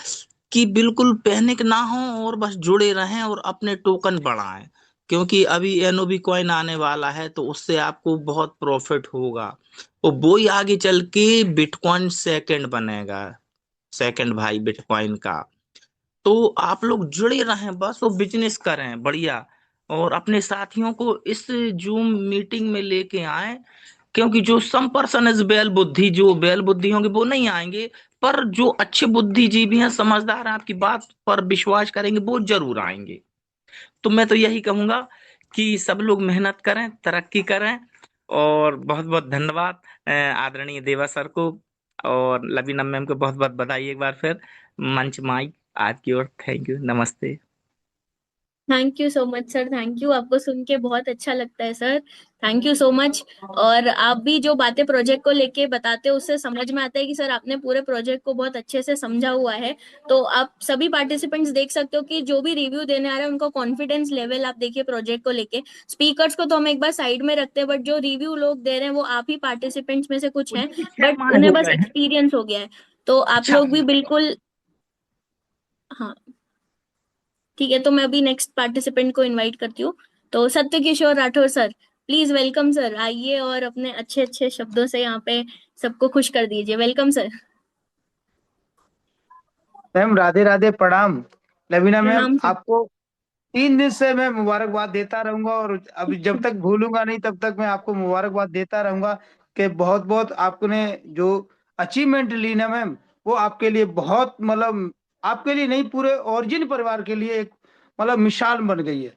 कि बिल्कुल पैनिक ना हो और बस जुड़े रहें और अपने टोकन बढ़ाएं, क्योंकि अभी एनओबी कॉइन आने वाला है, तो उससे आपको बहुत प्रॉफिट होगा। और वो ही आगे चल के बिटकॉइन सेकंड बनेगा, सेकंड भाई बिटकॉइन का। तो आप लोग जुड़े रहें बस, और बिजनेस करें बढ़िया, और अपने साथियों को इस जूम मीटिंग में लेके आए, क्योंकि जो सम पर्सन इज बैल बुद्धि, जो बैल बुद्धि होंगे वो नहीं आएंगे, पर जो अच्छे बुद्धिजीवी हैं, समझदार हैं, आपकी बात पर विश्वास करेंगे, वो जरूर आएंगे। तो मैं तो यही कहूंगा कि सब लोग मेहनत करें, तरक्की करें। और बहुत बहुत धन्यवाद आदरणीय देवा सर को और लवीना मैम को, बहुत बहुत बधाई एक बार फिर। मंच माइक आपकी ओर, थैंक यू, नमस्ते। Thank you so much sir, thank you. आपको सुन के बहुत अच्छा लगता है sir, thank you so much. और आप भी जो बातें प्रोजेक्ट को लेके बताते हो उससे समझ में आता है कि सर आपने पूरे प्रोजेक्ट को बहुत अच्छे से समझा हुआ है। तो आप सभी पार्टिसिपेंट्स देख सकते हो कि जो भी रिव्यू देने आ रहा है उनका कॉन्फिडेंस लेवल आप देखिए प्रोजेक्ट को लेके। स्पीकर्स को तो हम एक बार साइड में रखते हैं, बट जो रिव्यू लोग दे रहे हैं वो आप ही पार्टिसिपेंट्स में से कुछ हैं, उनके भी 6 बट माह उन्हें हो बस गए हैं। एक्सपीरियंस हो गया है। तो आप अच्छा, लोग भी बिल्कुल, हाँ ठीक है। तो मैं अभी नेक्स्ट पार्टिसिपेंट को इनवाइट करती हूँ। तो Satya Kishore Rathore sir, please welcome sir, आइए और अपने अच्छे अच्छे शब्दों से यहाँ पे सबको खुश कर दीजिए। Welcome sir. Ma'am Radhe Radhe, प्रणाम। लवीना मैम, प्रणाम सर। आपको 3 दिन से मैं मुबारकबाद देता रहूंगा, और अभी जब तक भूलूंगा नहीं तब तक मैं आपको मुबारकबाद देता रहूंगा कि बहुत बहुत आपने जो अचीवमेंट ली ना मैम, वो आपके लिए बहुत, मतलब आपके लिए नहीं, पूरे ओरिजिन परिवार के लिए एक मतलब मिसाल बन गई है।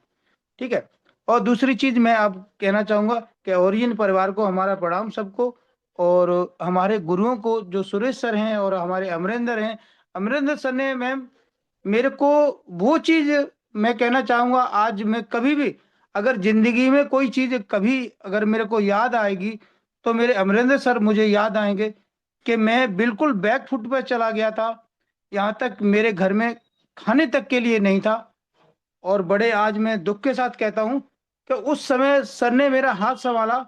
ठीक है। और दूसरी चीज मैं आप कहना चाहूंगा कि ओरिजिन परिवार को हमारा प्रणाम सबको, और हमारे गुरुओं को जो सुरेश सर हैं और हमारे अमरिंदर हैं। अमरिंदर सर ने मैम मेरे को वो चीज, मैं कहना चाहूंगा, आज मैं कभी भी अगर जिंदगी में कोई चीज कभी अगर मेरे को याद आएगी तो मेरे अमरिंदर सर मुझे याद आएंगे कि मैं बिल्कुल बैक फुट पे चला गया था। यहाँ तक मेरे घर में खाने तक के लिए नहीं था। और बड़े आज मैं दुख के साथ कहता हूँ कि उस समय सर ने मेरा हाथ संभाला,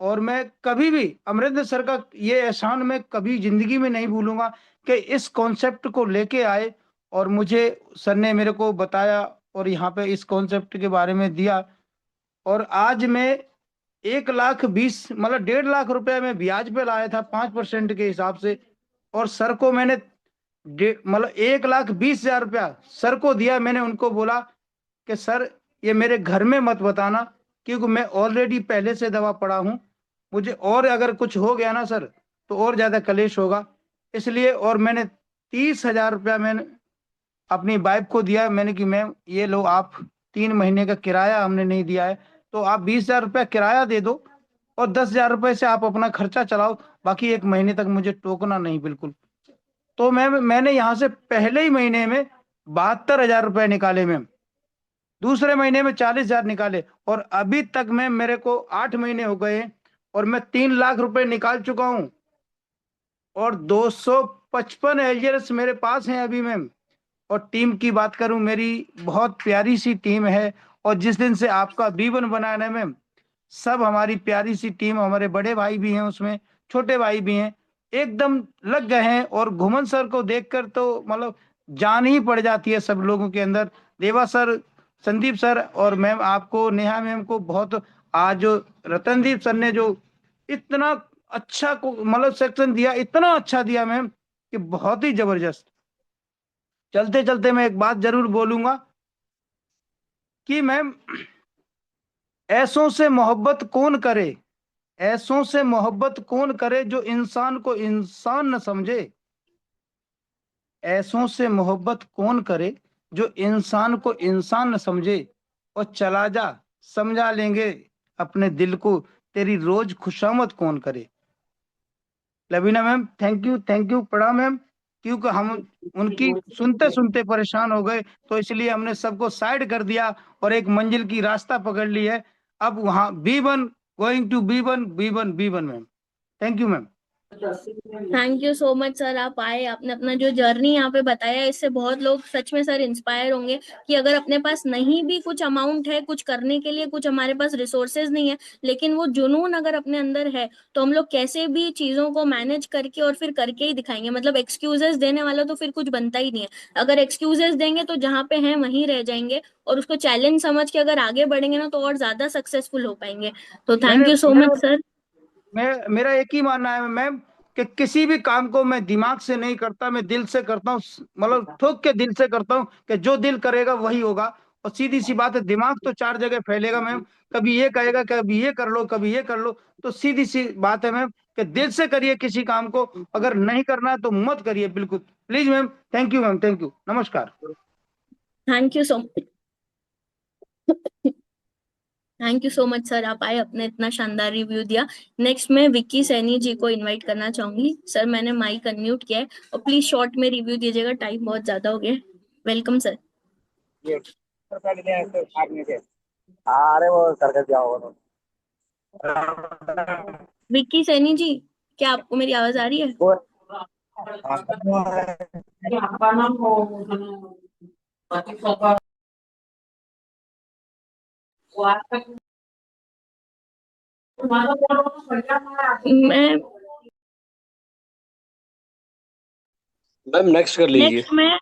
और मैं कभी भी अमरिंदर सर का ये एहसान मैं कभी जिंदगी में नहीं भूलूंगा कि इस कॉन्सेप्ट को लेके आए और मुझे सर ने मेरे को बताया और यहाँ पे इस कॉन्सेप्ट के बारे में दिया। और आज मैं 1,20,000 मतलब 1.5 लाख रुपए में ब्याज पे लाया था 5% के हिसाब से, और सर को मैंने मतलब 1,20,000 रुपया सर को दिया। मैंने उनको बोला कि सर ये मेरे घर में मत बताना, क्योंकि मैं ऑलरेडी पहले से दवा पड़ा हूँ, मुझे और अगर कुछ हो गया ना सर तो और ज्यादा कलेश होगा, इसलिए। और मैंने 30,000 रुपया मैंने अपनी वाइफ को दिया। मैंने कि मैम ये लो, आप 3 महीने का किराया हमने नहीं दिया है, तो आप 20,000 रुपया किराया दे दो और 10,000 रुपए से आप अपना खर्चा चलाओ, बाकी 1 महीने तक मुझे टोकना नहीं बिल्कुल। तो मैंने यहाँ से पहले ही महीने में 72,000 रुपए निकाले मैम, दूसरे महीने में 40,000 निकाले, और अभी तक मैं, मेरे को 8 महीने हो गए और मैं 3 लाख रुपए निकाल चुका हूं, और 255 एलियर्स मेरे पास हैं अभी मैम। और टीम की बात करूं, मेरी बहुत प्यारी सी टीम है, और जिस दिन से आपका B1 बना है ना मैम, सब हमारी प्यारी सी टीम, हमारे बड़े भाई भी हैं उसमें, छोटे भाई भी हैं, एकदम लग गए हैं। और घुमन सर को देखकर तो मतलब जान ही पड़ जाती है सब लोगों के अंदर। देवा सर, संदीप सर और मैम, आपको नेहा मैम को बहुत, आज जो रतनदीप सर ने जो इतना अच्छा को मतलब सेक्शन दिया, इतना अच्छा दिया मैम कि बहुत ही जबरदस्त। चलते चलते मैं एक बात जरूर बोलूंगा कि मैम, ऐसों से मोहब्बत कौन करे, ऐसों से मोहब्बत कौन करे जो इंसान को इंसान न समझे, ऐसों से मोहब्बत कौन करे जो इंसान को इंसान न समझे, और चला जा समझा लेंगे अपने दिल को, तेरी रोज खुशामद कौन करे। लवीना मैम थैंक यू प्रणाम मैम, क्योंकि हम उनकी सुनते सुनते परेशान हो गए, तो इसलिए हमने सबको साइड कर दिया और एक मंजिल की रास्ता पकड़ ली है। अब वहां B1 going to B1 B1 B1 ma'am. Thank you ma'am. Thank you so much sir, आप आए, आपने अपना जो जर्नी यहाँ पे बताया, इससे बहुत लोग सच में सर इंस्पायर होंगे कि अगर अपने पास नहीं भी कुछ अमाउंट है कुछ करने के लिए, कुछ हमारे पास रिसोर्सेज नहीं है, लेकिन वो जुनून अगर अपने अंदर है तो हम लोग कैसे भी चीजों को मैनेज करके और फिर करके ही दिखाएंगे। मतलब एक्सक्यूजेस देने वाला तो फिर कुछ बनता ही नहीं है। अगर एक्सक्यूजेस देंगे तो जहाँ पे हैं वहीं रह जाएंगे, और उसको चैलेंज समझ के अगर आगे बढ़ेंगे ना तो और ज्यादा सक्सेसफुल हो पाएंगे। तो थैंक मैंने यू सो मेरा मच सर। मेरा एक ही मानना है मैम कि किसी भी काम को मैं दिमाग से नहीं करता, मैं दिल से करता हूँ। मतलब ठोक के दिल से करता हूँ कि जो दिल करेगा वही होगा। और सीधी सी बात है, दिमाग तो चार जगह फैलेगा मैम। कभी ये कहेगा कभी ये कर लो, कभी ये कर लो। तो सीधी सी बात है मैम कि दिल से करिए किसी काम को। अगर नहीं करना है तो मत करिए, बिल्कुल please ma'am. Thank you ma'am, thank you, नमस्कार। Thank you so thank you so much sir, आप आए, अपने इतना शानदार रिव्यू दिया। नेक्स्ट मैं विक्की सैनी जी को इनवाइट करना चाहूंगी। सर मैंने माइक अनम्यूट किया है, और प्लीज शॉर्ट में रिव्यू दीजिएगा, टाइम बहुत ज्यादा हो गया है। Welcome sir. अरे वो करके दिया होगा विक्की सैनी जी, क्या आपको मेरी आवाज आ रही है? तो मैं मैम नेक्स्ट कर लीजिए। नेक्स्ट मैं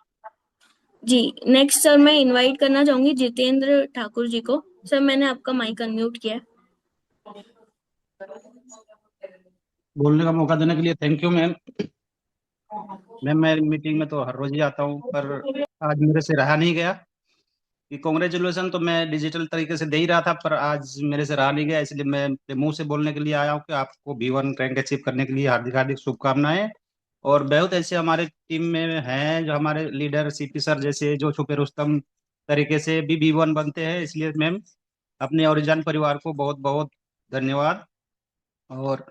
जी नेक्स्ट सर मैं इनवाइट करना चाहूंगी जितेंद्र ठाकुर जी को। सर मैंने आपका माइक अनम्यूट किया है। बोलने का मौका देने के लिए थैंक यू मैम। मैम मैं मीटिंग में तो हर रोज ही आता हूँ, पर आज मेरे से रहा नहीं गया कि कॉन्ग्रेचुलेसन तो मैं डिजिटल तरीके से दे ही रहा था, पर आज मेरे से रहा नहीं गया, इसलिए मैं अपने मुंह से बोलने के लिए आया हूँ कि आपको V1 रैंक अचीव करने के लिए हार्दिक हार्दिक शुभकामनाएं। और बहुत ऐसे हमारे टीम में हैं जो हमारे लीडर CP सर जैसे जो छुपे रुस्तम तरीके से भी V1 बनते हैं, इसलिए मैम अपने ओरिजिन परिवार को बहुत बहुत धन्यवाद। और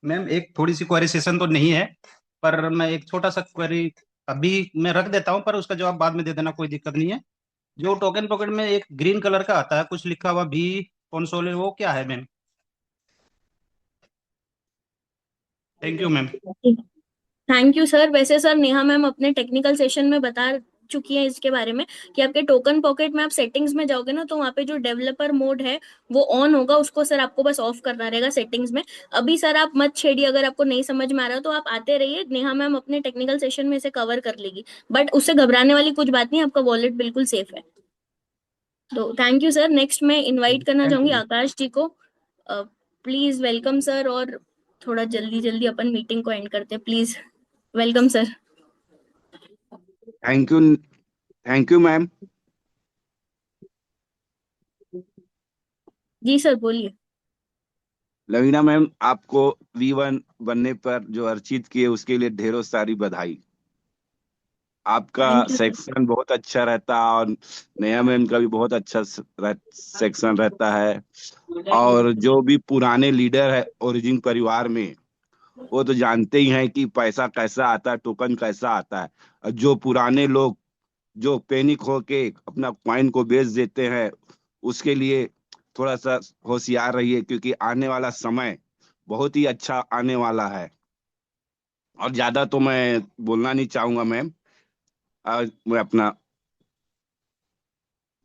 मैम एक थोड़ी सी क्वेरी सेशन तो नहीं है, पर मैं एक छोटा सा क्वेरी अभी मैं रख देता हूँ, पर उसका जवाब बाद में दे देना, कोई दिक्कत नहीं है। जो टोकन पॉकेट में एक ग्रीन कलर का आता है कुछ लिखा हुआ भी कंसोल, वो क्या है ma'am? Thank you ma'am. Thank you sir. वैसे सर नेहा मैम अपने टेक्निकल सेशन में बता चुकी है इसके बारे में कि आपके टोकन पॉकेट में आप सेटिंग्स में जाओगे ना तो वहाँ पे जो डेवलपर मोड है वो ऑन होगा, उसको सर आपको बस ऑफ करना रहेगा सेटिंग्स में। अभी सर आप मत छेड़िए, अगर आपको नहीं समझ में आ रहा हो तो आप आते रहिए, नेहा मैम अपने टेक्निकल सेशन में इसे कवर कर लेगी। बट उससे घबराने वाली कुछ बात नहीं, आपका वॉलेट बिल्कुल सेफ है। तो थैंक यू सर। नेक्स्ट मैं इनवाइट करना थैंक चाहूंगी यू। आकाश जी को। प्लीज वेलकम सर, और थोड़ा जल्दी जल्दी अपन मीटिंग को एंड करते हैं please. Welcome sir. Thank you. Thank you ma'am. जी सर बोलिए। लवीना मैम, आपको V1 बनने पर जो अर्चित किए उसके लिए ढेरों सारी बधाई। आपका थैंक यू सर। सेक्शन बहुत अच्छा रहता है, और नया मैम का भी बहुत अच्छा सेक्शन रहता है। और जो भी पुराने लीडर है ओरिजिन परिवार में, वो तो जानते ही हैं कि पैसा कैसा आता है, टोकन कैसा आता है। और जो पुराने लोग जो पैनिक होके अपना कॉइन को बेच देते हैं, उसके लिए थोड़ा सा होशियार रहिए, क्योंकि आने वाला समय बहुत ही अच्छा आने वाला है। और ज्यादा तो मैं बोलना नहीं चाहूंगा मैम। आज मैं अपना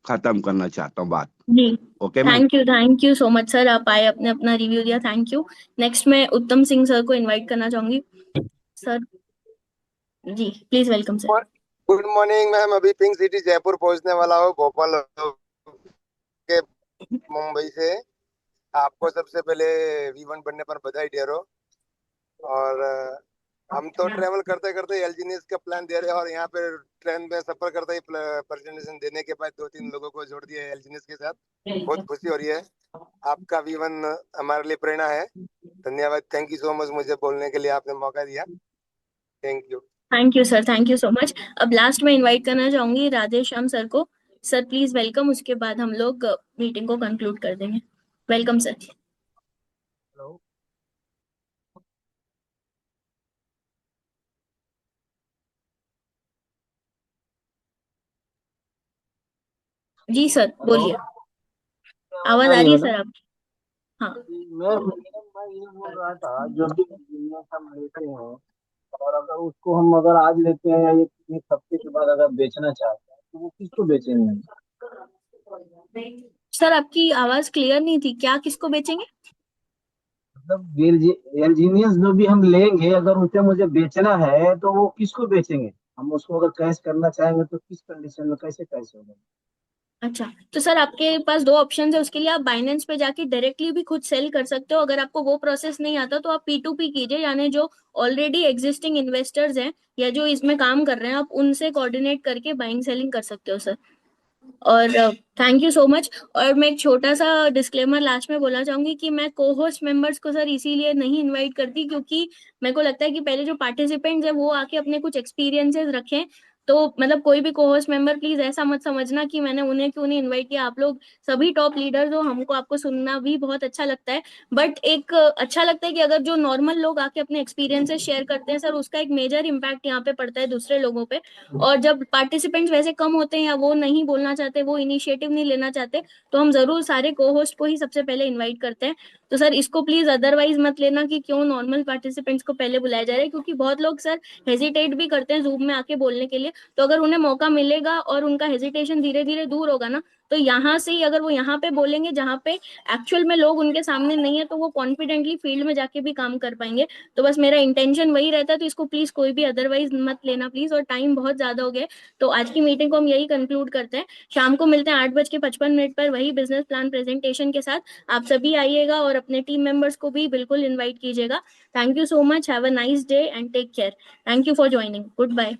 खत्म करना चाहता हूँ बात। जी okay ma'am. Thank you so much sir, आप आए, अपने अपना रिव्यू दिया, थैंक यू। नेक्स्ट मैं उत्तम सिंह सर को इनवाइट करना चाहूंगी। Sir ji please welcome sir. Good morning ma'am. अभी पिंक सिटी जयपुर पहुंचने वाला हूँ, भोपाल के मुंबई से। आपको सबसे पहले V1 बनने पर बधाई दे रहा हूँ। और हम तो ट्रेवल करते करते एलजीनियस का प्लान दे रहे हैं, और यहाँ पे ट्रेन में सफर करते ही प्रेजेंटेशन देने के बाद 2-3 लोगों को जोड़ दिया एलजीनियस के साथ। बहुत खुशी हो रही है। आपका V1 हमारे लिए प्रेरणा है। धन्यवाद, थैंक यू सो मच, मुझे बोलने के लिए आपने मौका दिया। Thank you. Thank you sir, thank you so much. अब लास्ट में इनवाइट करना चाहूंगी राधे श्याम सर को। सर प्लीज वेलकम, उसके बाद हम लोग मीटिंग को कंक्लूड कर देंगे। Welcome sir. हेलो। जी सर हेलो। बोलिए, आवाज आवाज आ आ रही रही है है मैडम? सर आपकी। हाँ मैं ये बोल रहा था, जो भी इंजीनियर हम लेते हैं और अगर उसको हम अगर आज लेते हैं या एक हफ्ते के बाद अगर बेचना चाहते हैं तो वो किसको बेचेंगे? सर, आपकी आवाज क्लियर नहीं थी, क्या किसको बेचेंगे? मतलब इंजीनियर्स जो भी हम लेंगे अगर उसे मुझे बेचना है तो वो किसको बेचेंगे? हम उसको अगर कैश करना चाहेंगे तो किस कंडीशन में कैसे कैश होगा? अच्छा, तो सर आपके पास दो ऑप्शन है उसके लिए। आप बाइनेंस पे जाके डायरेक्टली भी खुद सेल कर सकते हो। अगर आपको वो प्रोसेस नहीं आता तो आप P2P कीजिए, यानी जो ऑलरेडी एग्जिस्टिंग इन्वेस्टर्स हैं या जो इसमें काम कर रहे हैं, आप उनसे कोऑर्डिनेट करके बाइंग सेलिंग कर सकते हो सर। और थैंक यू सो मच। और मैं एक छोटा सा डिस्क्लेमर लास्ट में बोलना चाहूंगी कि मैं को होस्ट मेंबर्स को सर इसीलिए नहीं इनवाइट करती क्योंकि मेरे को लगता है कि पहले जो पार्टिसिपेंट्स हैं वो आके अपने कुछ एक्सपीरियंसेस रखें। तो मतलब कोई भी को होस्ट मेंबर प्लीज ऐसा मत समझना कि मैंने उन्हें क्यों नहीं इनवाइट किया। आप लोग सभी टॉप लीडर्स हो, हमको आपको सुनना भी बहुत अच्छा लगता है। बट एक अच्छा लगता है कि अगर जो नॉर्मल लोग आके अपने एक्सपीरियंसेस शेयर करते हैं सर, उसका एक मेजर इम्पैक्ट यहाँ पे पड़ता है दूसरे लोगों पे। और जब पार्टिसिपेंट्स वैसे कम होते हैं या वो नहीं बोलना चाहते, वो इनिशिएटिव नहीं लेना चाहते, तो हम जरूर सारे को होस्ट को ही सबसे पहले इनवाइट करते हैं। तो सर इसको प्लीज अदरवाइज मत लेना कि क्यों नॉर्मल पार्टिसिपेंट्स को पहले बुलाया जा रहा है, क्योंकि बहुत लोग सर हेजिटेट भी करते हैं जूम में आके बोलने के लिए। तो अगर उन्हें मौका मिलेगा और उनका हेजिटेशन धीरे धीरे दूर होगा ना, तो यहाँ से ही अगर वो यहाँ पे बोलेंगे जहाँ पे एक्चुअल में लोग उनके सामने नहीं है, तो वो कॉन्फिडेंटली फील्ड में जाके भी काम कर पाएंगे। तो बस मेरा इंटेंशन वही रहता है। तो इसको प्लीज कोई भी अदरवाइज मत लेना प्लीज। और टाइम बहुत ज्यादा हो गया है, तो आज की मीटिंग को हम यही कंक्लूड करते हैं। शाम को मिलते हैं 8:55 पर वही बिजनेस प्लान प्रेजेंटेशन के साथ। आप सभी आइएगा और अपने टीम मेंबर्स को भी बिल्कुल इन्वाइट कीजिएगा। Thank you so much, have a nice day and take care. Thank you for joining, good bye.